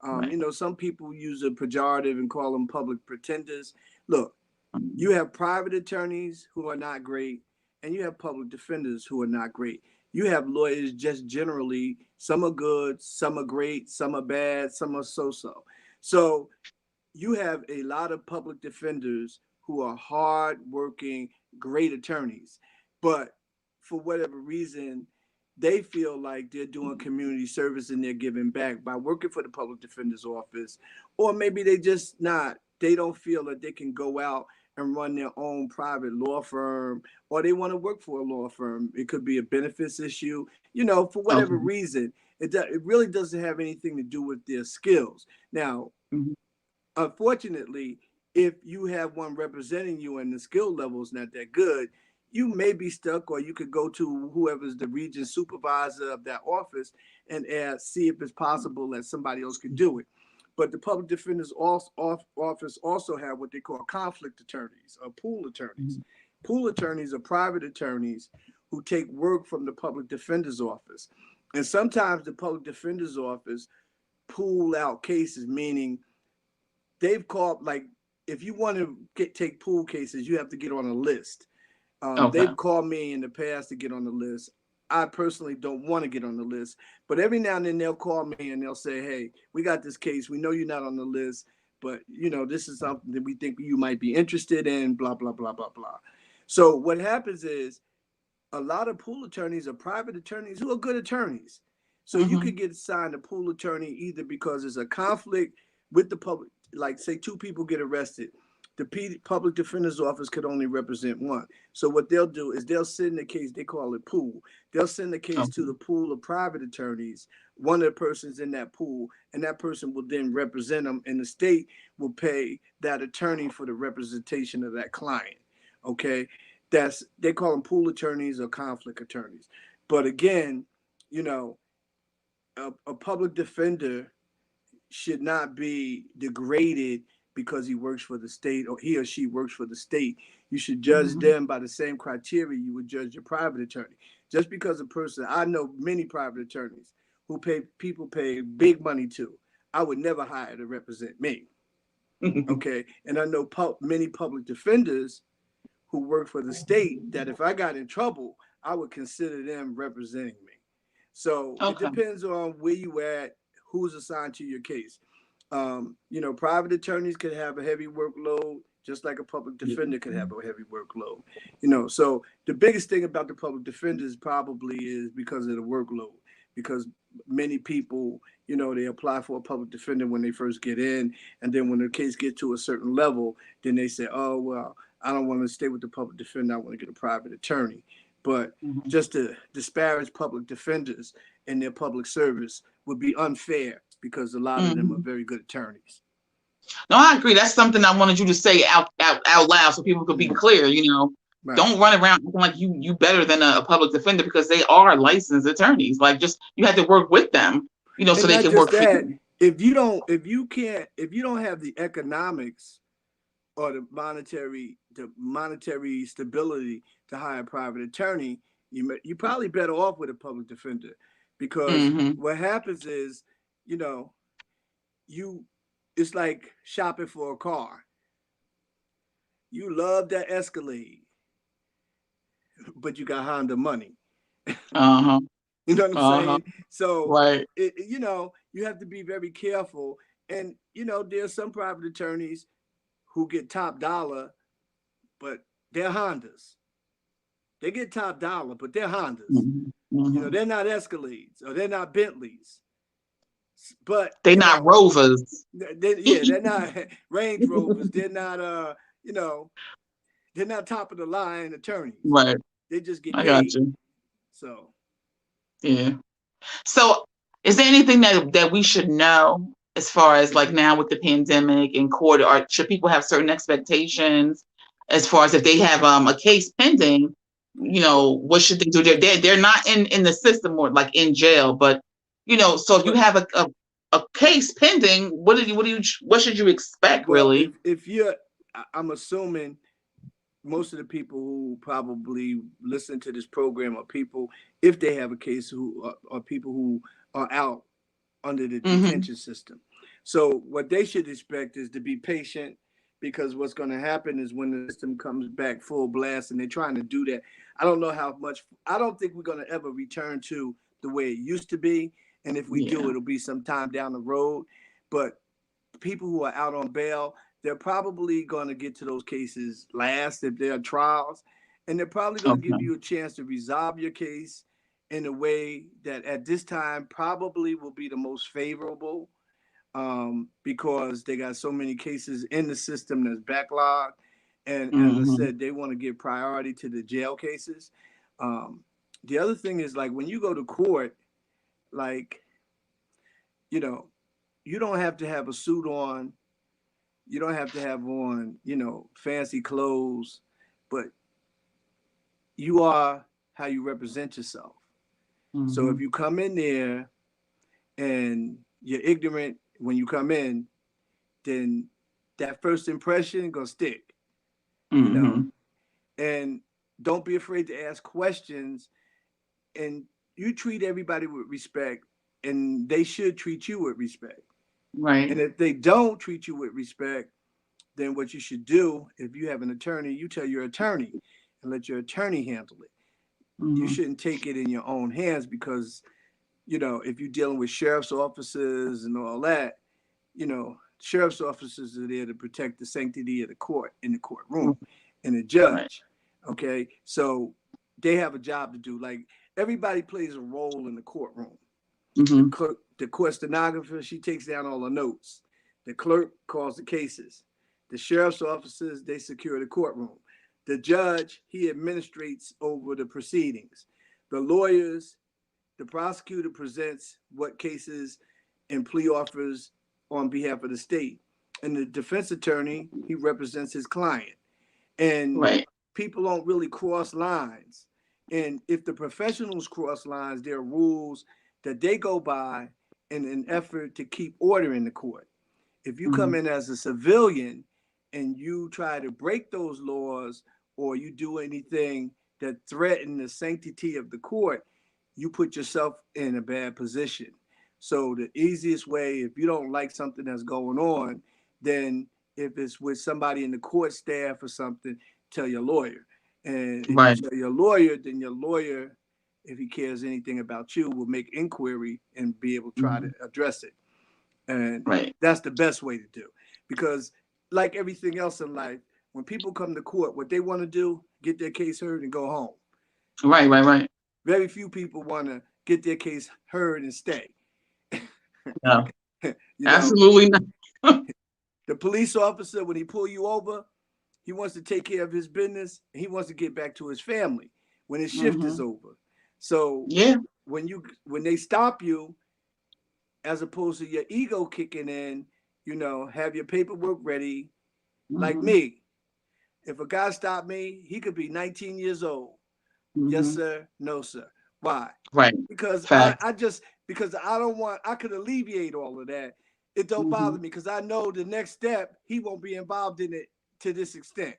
Right. Some people use a pejorative and call them public pretenders. Look, Mm-hmm. you have private attorneys who are not great, and you have public defenders who are not great. You have lawyers just generally, some are good, some are great, some are bad, some are so so. So you have a lot of public defenders who are hard working, great attorneys, but for whatever reason, they feel like they're doing community service and they're giving back by working for the public defender's office, or maybe they just not. They don't feel that they can go out and run their own private law firm, or they want to work for a law firm. It could be a benefits issue, for whatever Okay. reason. It really doesn't have anything to do with their skills. Now, Mm-hmm. unfortunately, if you have one representing you and the skill level is not that good, you may be stuck, or you could go to whoever's the region supervisor of that office and ask, see if it's possible that somebody else could do it. But the public defender's office also have what they call conflict attorneys or pool attorneys. Mm-hmm. Pool attorneys are private attorneys who take work from the public defender's office. And sometimes the public defender's office pool out cases, meaning they've called, like, if you want to take pool cases, you have to get on a list. Okay. They've called me in the past to get on the list. I personally don't want to get on the list, but every now and then they'll call me and they'll say, "Hey, we got this case. We know you're not on the list, but this is something that we think you might be interested in." Blah blah blah blah blah. So what happens is a lot of pool attorneys are private attorneys who are good attorneys. So you Mm-hmm. could get assigned a pool attorney either because there's a conflict with the public, like say two people get arrested. The public defender's office could only represent one. So what they'll do is they'll send the case, they call it pool. They'll send the case to Okay. the pool of private attorneys. One of the persons in that pool, and that person will then represent them, and the state will pay that attorney for the representation of that client. Okay, they call them pool attorneys or conflict attorneys. But again, you know, a public defender should not be degraded because he works for the state or he or she works for the state. You should judge Mm-hmm. them by the same criteria you would judge your private attorney. Just because a person, I know many private attorneys who pay big money to, I would never hire to represent me. Okay, and I know many public defenders who work for the state that if I got in trouble, I would consider them representing me. So it Okay. depends on where you at, who's assigned to your case. Private attorneys could have a heavy workload, just like a public defender could have a heavy workload. So the biggest thing about the public defenders probably is because of the workload, because many people, they apply for a public defender when they first get in, and then when the case gets to a certain level, then they say, oh well, I don't want to stay with the public defender, I want to get a private attorney. But Mm-hmm. just to disparage public defenders and their public service would be unfair because a lot of them are Mm-hmm. very good attorneys. No, I agree. That's something I wanted you to say out loud so people could be Mm, clear. right. Don't run around acting like you better than a public defender, because they are licensed attorneys. Like, just you have to work with them, so And they not can just work for that, you. if you don't have the economics or the monetary stability to hire a private attorney, you probably better off with a public defender, because Mm-hmm. what happens is, you know, you it's like shopping for a car. You love that Escalade, but you got Honda money. Uh-huh. You know what I'm Uh-huh. saying? So, Right. you have to be very careful. And, there's some private attorneys who get top dollar, but they're Hondas. They get top dollar, but they're Hondas. Mhm. Mhm. They're not Escalades or they're not Bentleys. But, They not rovers. they're not Range Rovers. They're not, they're not top of the line attorneys. Right. They just get I got paid. you. So, Yeah. So is there anything that we should know as far as like now with the pandemic and court, or should people have certain expectations as far as if they have a case pending, what should they do? They're not in the system or like in jail, but so if you have a case pending, what should you expect well, really? if I'm assuming most of the people who probably listen to this program are people, if they have a case, who are people who are out under the Mm-hmm. detention system. So what they should expect is to be patient, because what's going to happen is when the system comes back full blast, and they're trying to do that. I don't know how much. I don't think we're going to ever return to the way it used to be. And if we do, Yeah. it'll be some time down the road. But people who are out on bail, they're probably going to get to those cases last if there are trials. And they're probably going to give Okay. you a chance to resolve your case in a way that at this time probably will be the most favorable, because they got so many cases in the system that's backlogged. And as I Mm-hmm. said, they want to give priority to the jail cases. The other thing is, like, when you go to court, like, you know, you don't have to have a suit on. You don't have to have on, fancy clothes, but you are how you represent yourself. So Mm-hmm. if you come in there and you're ignorant when you come in, then that first impression gonna stick, you know. Mm-hmm. And don't be afraid to ask questions. And you treat everybody with respect, and they should treat you with respect. Right. And if they don't treat you with respect, then what you should do, if you have an attorney, you tell your attorney and let your attorney handle it. You Mm-hmm. shouldn't take it in your own hands, because, if you're dealing with sheriff's officers and all that, sheriff's officers are there to protect the sanctity of the court in the courtroom and the Right. judge. Okay. So they have a job to do. Like, everybody plays a role in the courtroom. The Mm-hmm. clerk, the court stenographer, she takes down all the notes. The clerk calls the cases. The sheriff's officers, they secure the courtroom. The judge, he administrates over the proceedings. The lawyers, the prosecutor presents what cases and plea offers on behalf of the state. And the defense attorney, he represents his client. And Right. people don't really cross lines. And if the professionals cross lines, there are rules that they go by in an effort to keep order in the court. If you come Mm-hmm. in as a civilian and you try to break those laws, or you do anything that threaten the sanctity of the court, you put yourself in a bad position. So the easiest way, if you don't like something that's going on, then if it's with somebody in the court staff or something, tell your lawyer. And if you Right. tell your lawyer, then your lawyer, if he cares anything about you, will make inquiry and be able to try to Mm-hmm. address it. And Right. that's the best way to do. Because like everything else in life, when people come to court, what they want to do, get their case heard and go home. Right. Right. Right. Very few people want to get their case heard and stay. No. you know, Absolutely not. the police officer, when he pull you over, he wants to take care of his business, and he wants to get back to his family when his shift is Mm-hmm. over. So Yeah. when they stop you, as opposed to your ego kicking in, have your paperwork ready. Like Mm-hmm. me, if a guy stopped me, he could be 19 years old. Yes, Mm-hmm. sir. No, sir. Why? Right. Because Facts. I don't want, I could alleviate all of that. It don't bother Mm-hmm. me, because I know the next step, he won't be involved in it to this extent.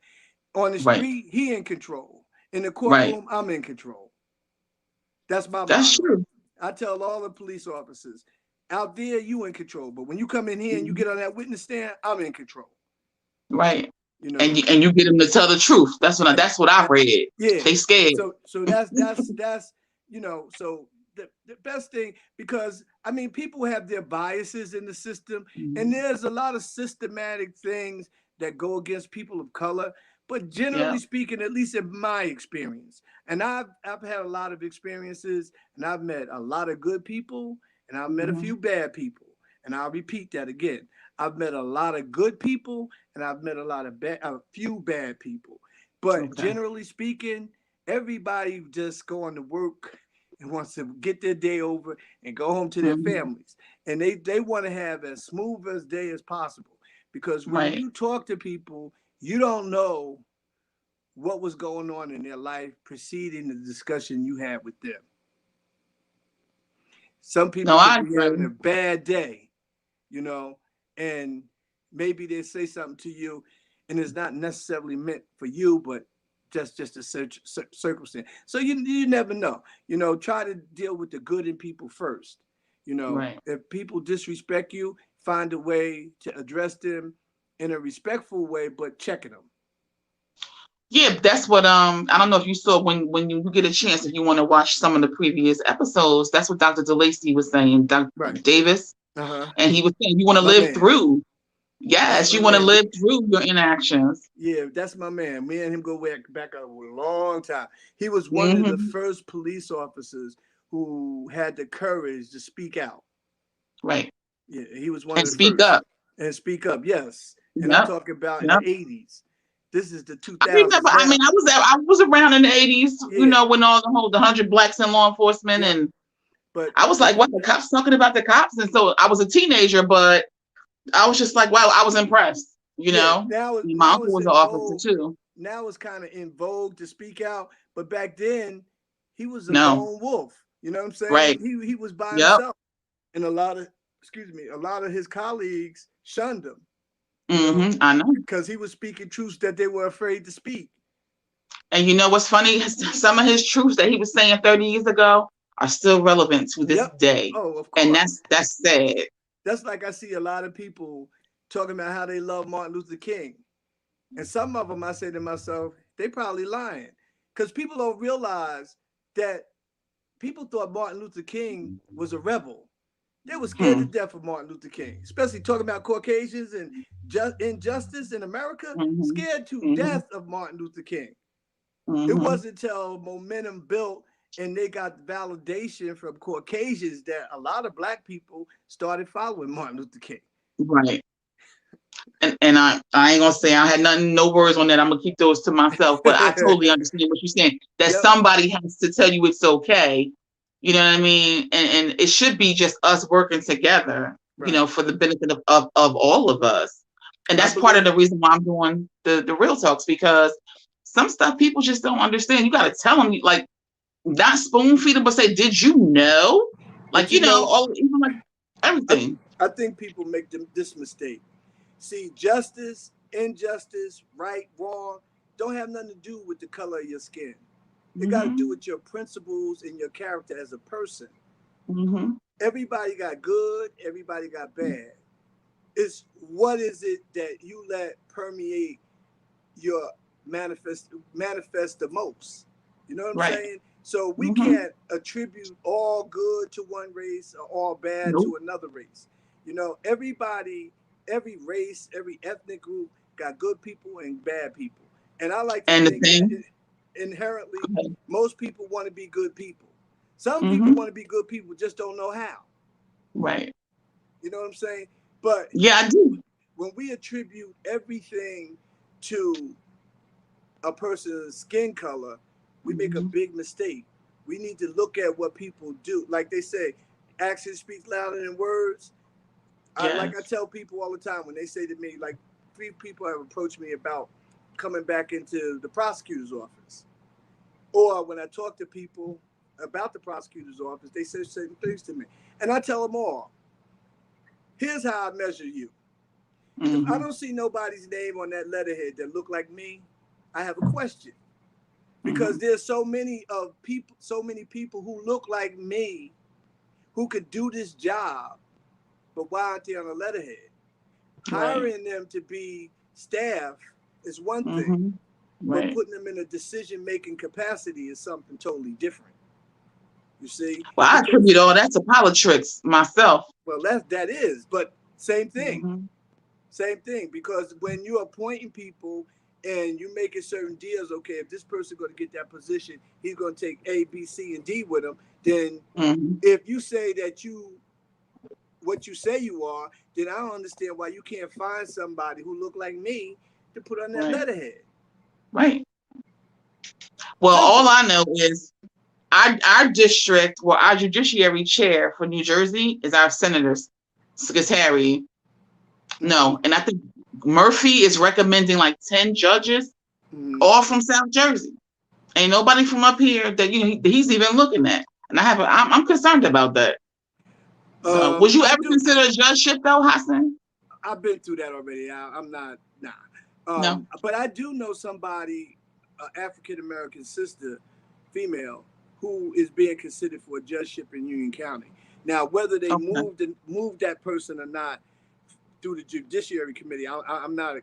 On the Right. street, he in control. In the Right. courtroom, I'm in control. That's my That's motto. true. I tell all the police officers, Out there, you in control. But when you come in here and you get on that witness stand, I'm in control. Right. You know, And you get them to tell the truth. That's what I read. yeah. They scared. So that's you know, so the best thing, because I mean people have their biases in the system, and there's a lot of systematic things that go against people of color. But generally speaking, at least in my experience, and I've had a lot of experiences, and I've met a lot of good people, and I've met a few bad people, and I'll repeat that again. I've met a lot of good people, and I've met a few bad people. But generally speaking, everybody just going to work and wants to get their day over and go home to their families, and they want to have as smooth a day as possible. Because when you talk to people, you don't know what was going on in their life preceding the discussion you had with them. Some people could be having a bad day, you know, and maybe they say something to you and it's not necessarily meant for you, but just a circumstance. So you never know. You know, try to deal with the good in people first. You know, if people disrespect you, find a way to address them in a respectful way, but checking them. Yeah, that's what I don't know if you saw when you get a chance, if you want to watch some of the previous episodes, that's what Dr. DeLacy was saying, Dr. Davis. And he was saying you want to live through. Yes, you want to live through your interactions. Yeah, that's my man. Me and him go back a long time. He was one of the first police officers who had the courage to speak out. Right. Yeah, he was one of the speak first. Up. And speak up, yes. And I'm talking about in the 80s. This is the 2000s. I remember. Now. I mean, I was around in the 80s. You know, when all the 100 blacks in law enforcement, and but I was like, "What, the cops talking about the cops?" And so I was a teenager, but I was just like, "Wow," I was impressed. You know, my uncle was an officer too. Now it's kind of in vogue to speak out, but back then he was a lone wolf. You know what I'm saying? Right. He was by himself, and a lot of his colleagues shunned him. I know, because he was speaking truths that they were afraid to speak. And you know what's funny? Some of his truths that he was saying 30 years ago are still relevant to this day. Oh, of course. And that's sad. That's like I see a lot of people talking about how they love Martin Luther King. And some of them, I say to myself, they probably lying. Because people don't realize that people thought Martin Luther King was a rebel. They were scared to death of Martin Luther King, especially talking about Caucasians and injustice in America, scared to death of Martin Luther King. It wasn't until momentum built and they got validation from Caucasians that a lot of black people started following Martin Luther King. Right. And I ain't gonna say I had no words on that. I'm gonna keep those to myself, but I totally understand what you're saying. That somebody has to tell you it's okay. You know what I mean? And it should be just us working together, you know, for the benefit of all of us. And that's part of the reason why I'm doing the real talks, because some stuff people just don't understand. You got to tell them, like, not spoon feed them, but say, did you know? Like, you know, even like everything. I think people make this mistake. See, justice, injustice, right, wrong, don't have nothing to do with the color of your skin. It got to do with your principles and your character as a person. Everybody got good, everybody got bad. It's what is it that you let permeate your manifest the most? You know what I'm saying? So we can't attribute all good to one race or all bad to another race. You know, everybody, every race, every ethnic group got good people and bad people. And I like to think that inherently, most people want to be good people. Some people want to be good people, just don't know how. Right. You know what I'm saying? But yeah, I do. When we attribute everything to a person's skin color, we make a big mistake. We need to look at what people do. Like they say, action speaks louder than words. Like I tell people all the time when they say to me, like 3 people have approached me about coming back into the prosecutor's office. Or when I talk to people about the prosecutor's office, they say certain things to me. And I tell them all, here's how I measure you. If I don't see nobody's name on that letterhead that look like me, I have a question. Because there's so many people who look like me who could do this job but why aren't they on a letterhead? Right. Hiring them to be staff is one thing, Mm-hmm. but Right. putting them in a decision-making capacity is something totally different. You see? Well, I Because, attribute all that to politics myself. well, that is, but same thing. Mm-hmm. Same thing, because when you're appointing people and you're making certain deals, okay, if this person's going to get that position, he's going to take A, B, C, and D with him. Then Mm-hmm. if you say that what you say you are, then I don't understand why you can't find somebody who look like me to put on that Right. letterhead. Right. Well, Simple. all I know is our district, well, our judiciary chair for New Jersey is our senator's secretary. No, and I think Murphy is recommending like 10 judges, all from South Jersey. Ain't nobody from up here that he's even looking at, and I'm concerned about that. So, would you ever consider a judgeship though, Hassen? I've been through that already. I'm not, nah. No. But I do know somebody, African American sister, female, who is being considered for a judgeship in Union County. Now, whether they moved that person or not through the Judiciary Committee, I'm not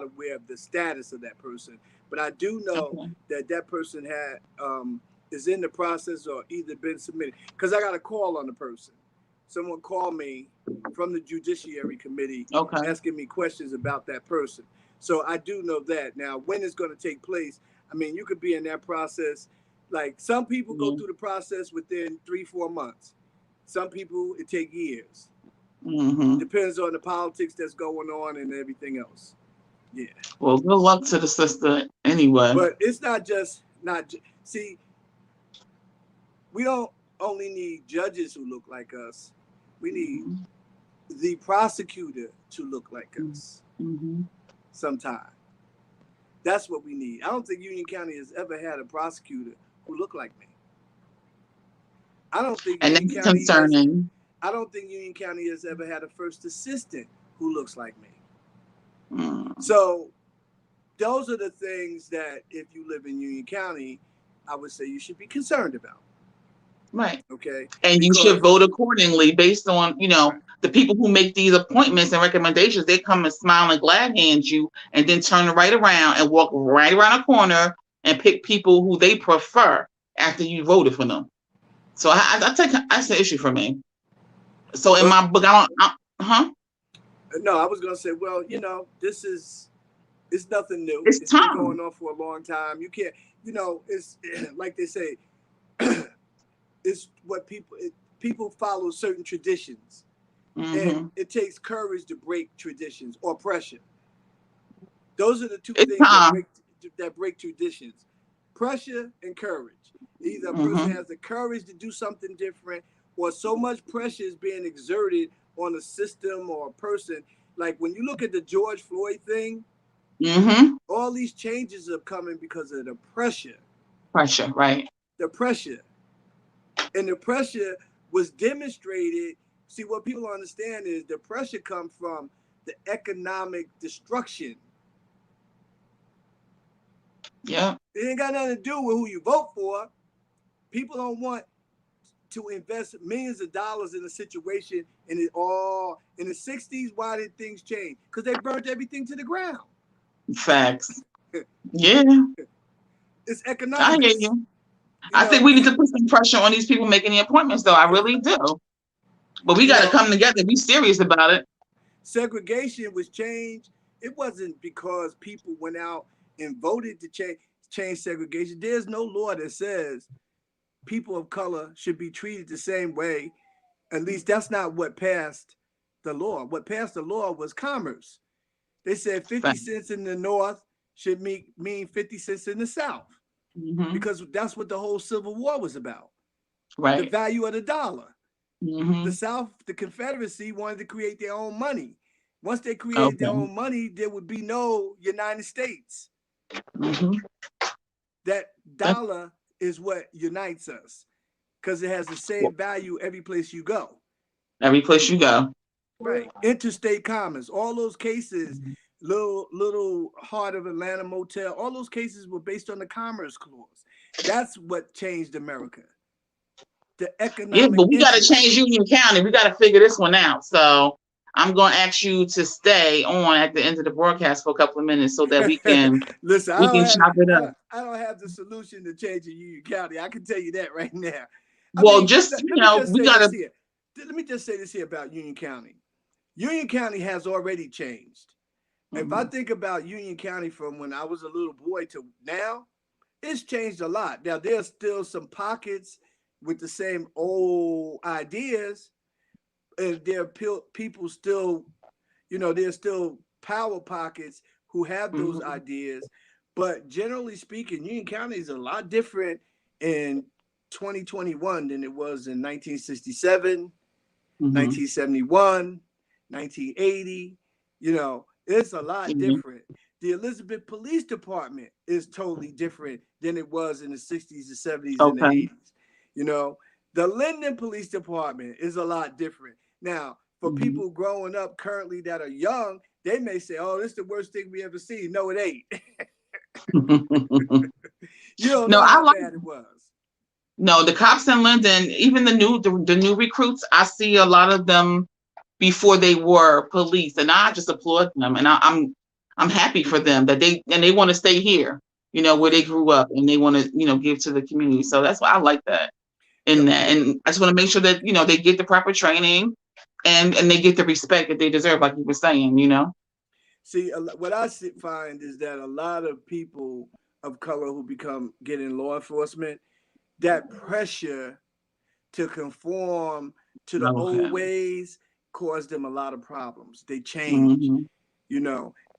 aware of the status of that person. But I do know that person is in the process or either been submitted. Because I got a call on the person. Someone called me from the Judiciary Committee asking me questions about that person. So I do know that. Now, when it's going to take place, I mean, you could be in that process. Like some people go through the process within 3-4 months. Some people, it take years. Depends on the politics that's going on and everything else. Yeah. Well, good luck to the sister anyway. But it's see, we don't only need judges who look like us. We need the prosecutor to look like us sometime. That's what we need. I don't think Union County has ever had a prosecutor who looked like me. I don't think Union County concerning. I don't think Union County has ever had a first assistant who looks like me. So those are the things that if you live in Union County, I would say you should be concerned about. Right. Okay. And you should vote accordingly based on, the people who make these appointments and recommendations. They come and smile and glad hand you and then turn right around and walk right around a corner and pick people who they prefer after you voted for them. So that's an issue for me. So in my book, No, I was going to say, well, it's nothing new. It's been going on for a long time. You can't, it's like they say, it's what people follow certain traditions. And it takes courage to break traditions or pressure. Those are the two things that break traditions. Pressure and courage. Either a person has the courage to do something different, or so much pressure is being exerted on a system or a person. Like when you look at the George Floyd thing, all these changes are coming because of the pressure. Pressure, right. The pressure. And the pressure was demonstrated. See, what people understand is the pressure comes from the economic destruction. Yeah. It ain't got nothing to do with who you vote for. People don't want to invest millions of dollars in a situation and it all in the 60s. Why did things change? Because they burnt everything to the ground. Facts. Yeah. It's economics. I hear you. I think we need to put some pressure on these people making the appointments, though. I really do. But we got to come together and be serious about it. Segregation was changed. It wasn't because people went out and voted to change segregation. There's no law that says people of color should be treated the same way. At least that's not what passed the law. What passed the law was commerce. They said 50 cents in the North should mean 50 cents in the South. Because that's what the whole Civil War was about. Right. The value of the dollar. The South, the Confederacy, wanted to create their own money. Once they created their own money, there would be no United States. That dollar is what unites us because it has the same value every place you go. Every place you go. Right. Interstate commerce, all those cases, little Heart of Atlanta Motel, all those cases were based on the Commerce Clause. That's what changed America. the Yeah, economic but we got to interest. change Union County. We got to figure this one out. So I'm going to ask you to stay on at the end of the broadcast for a couple of minutes so that Listen, we can chop it up. I don't have the solution to changing Union County. I can tell you that right now. I Well, mean, just let me just we say got this to. here. Let me just say this here about Union County. Union County has already changed. If I think about Union County from when I was a little boy to now, it's changed a lot. Now, there's still some pockets with the same old ideas, and there are people still, there's still power pockets who have those ideas. But generally speaking, Union County is a lot different in 2021 than it was in 1967, 1971, 1980. It's a lot different. The Elizabeth Police Department is totally different than it was in the 60s, the 70s, and the Okay. 80s. The Linden Police Department is a lot different. Now, for people growing up currently that are young, they may say, oh, this is the worst thing we ever seen. No, it ain't. You don't know how bad it was. No, the cops in Linden, even the new recruits, I see a lot of them before they were police, and I just applaud them, and I'm happy for them that they want to stay here, where they grew up, and they want to give to the community. So that's why I like that. And I just want to make sure that they get the proper training, and they get the respect that they deserve, like you were saying. See, what I find is that a lot of people of color who get in law enforcement, that pressure to conform to the old ways caused them a lot of problems. They change, and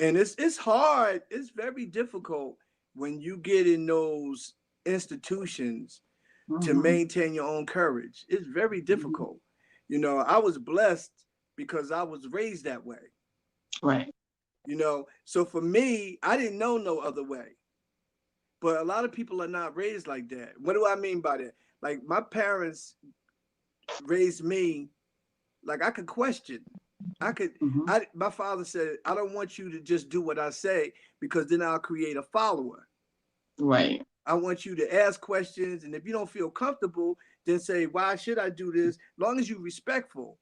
it's hard. It's very difficult when you get in those institutions to maintain your own courage. It's very difficult. I was blessed because I was raised that way. Right. So for me, I didn't know no other way. But a lot of people are not raised like that. What do I mean by that? Like, my parents raised me like I could question. My father said, I don't want you to just do what I say, because then I'll create a follower. Right. I want you to ask questions, and if you don't feel comfortable, then say, why should I do this? As long as you're respectful.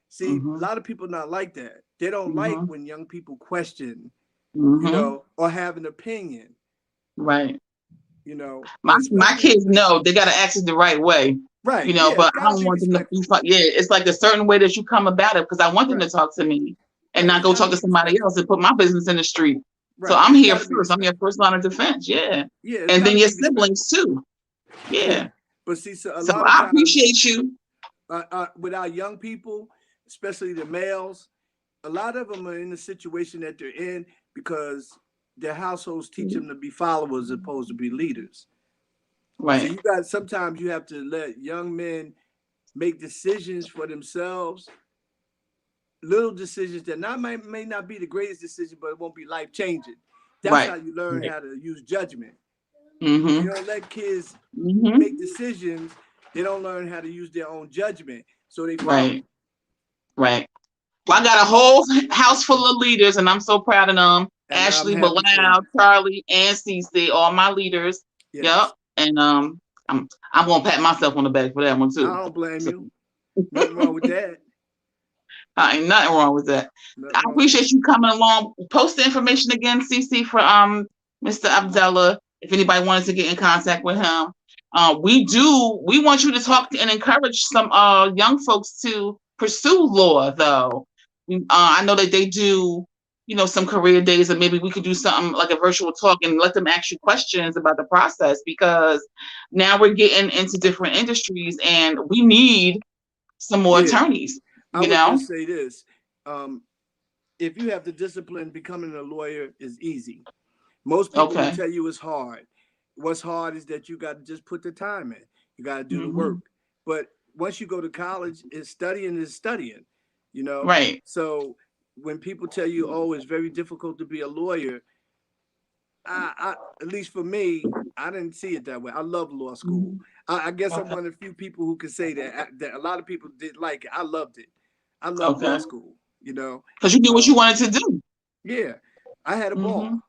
See, a lot of people not like that. They don't like when young people question, or have an opinion. Right. My especially kids know they got to ask it the right way. Right. But I don't want them to be fun. Yeah, it's like a certain way that you come about it, because I want them to talk to me and not go talk to somebody else and put my business in the street. So I'm here first. I'm your first line of defense. Yeah. And then your siblings too. Yeah. But see, so a So lot of I times, appreciate you. With our young people, especially the males, a lot of them are in the situation that they're in because their households teach them to be followers as opposed to be leaders. Right. So sometimes you have to let young men make decisions for themselves, little decisions that may not be the greatest decision, but it won't be life changing. That's how you learn how to use judgment. You don't let kids make decisions. They don't learn how to use their own judgment, so they follow. Right. Well, I got a whole house full of leaders, and I'm so proud of them. And Ashley, Bilal, Charlie, and Cece, all my leaders. Yes. Yep. And I'm gonna pat myself on the back for that one too. I don't blame you. Nothing wrong with that. Ain't nothing wrong with that. I appreciate you coming along. Post the information again, Cece, for Mr. Abdellah. If anybody wanted to get in contact with him, we want you to talk and encourage some young folks to pursue law, though. I know that they do, some career days, and maybe we could do something like a virtual talk and let them ask you questions about the process, because now we're getting into different industries and we need some more attorneys. I would just say this. If you have the discipline, becoming a lawyer is easy. Most people will tell you it's hard. What's hard is that you got to just put the time in. You got to do the work. But once you go to college, studying is studying, Right. So when people tell you, oh, it's very difficult to be a lawyer, I at least for me, I didn't see it that way. I love law school. I guess I'm one of the few people who can say that a lot of people did like it. I loved it. I love law school, because you knew what you wanted to do. Yeah, I had a ball.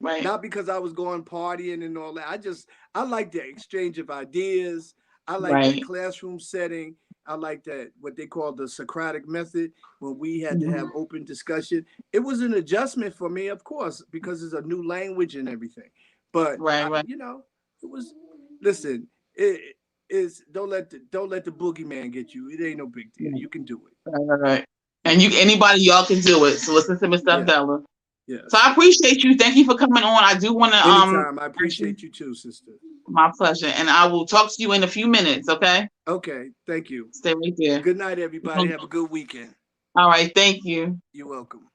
Right. Not because I was going partying and all that. I like the exchange of ideas. I like that Right. classroom setting. I like that what they call the Socratic method when we had to have open discussion. It was an adjustment for me, of course, because it's a new language and everything. But Right. Right. it was. Listen, it is don't let the boogeyman get you. It ain't no big deal. Right. You can do it. Right. Right. And anybody, y'all can do it. So listen to Mr. Yeah. Abdellah. Yes. So I appreciate you. Thank you for coming on. I do want to Anytime. I appreciate you too, sister. my pleasure. And I will talk to you in a few minutes, okay? Okay. Thank you. Stay right there. Good night, everybody. Have a good weekend. All right, thank you. You're welcome.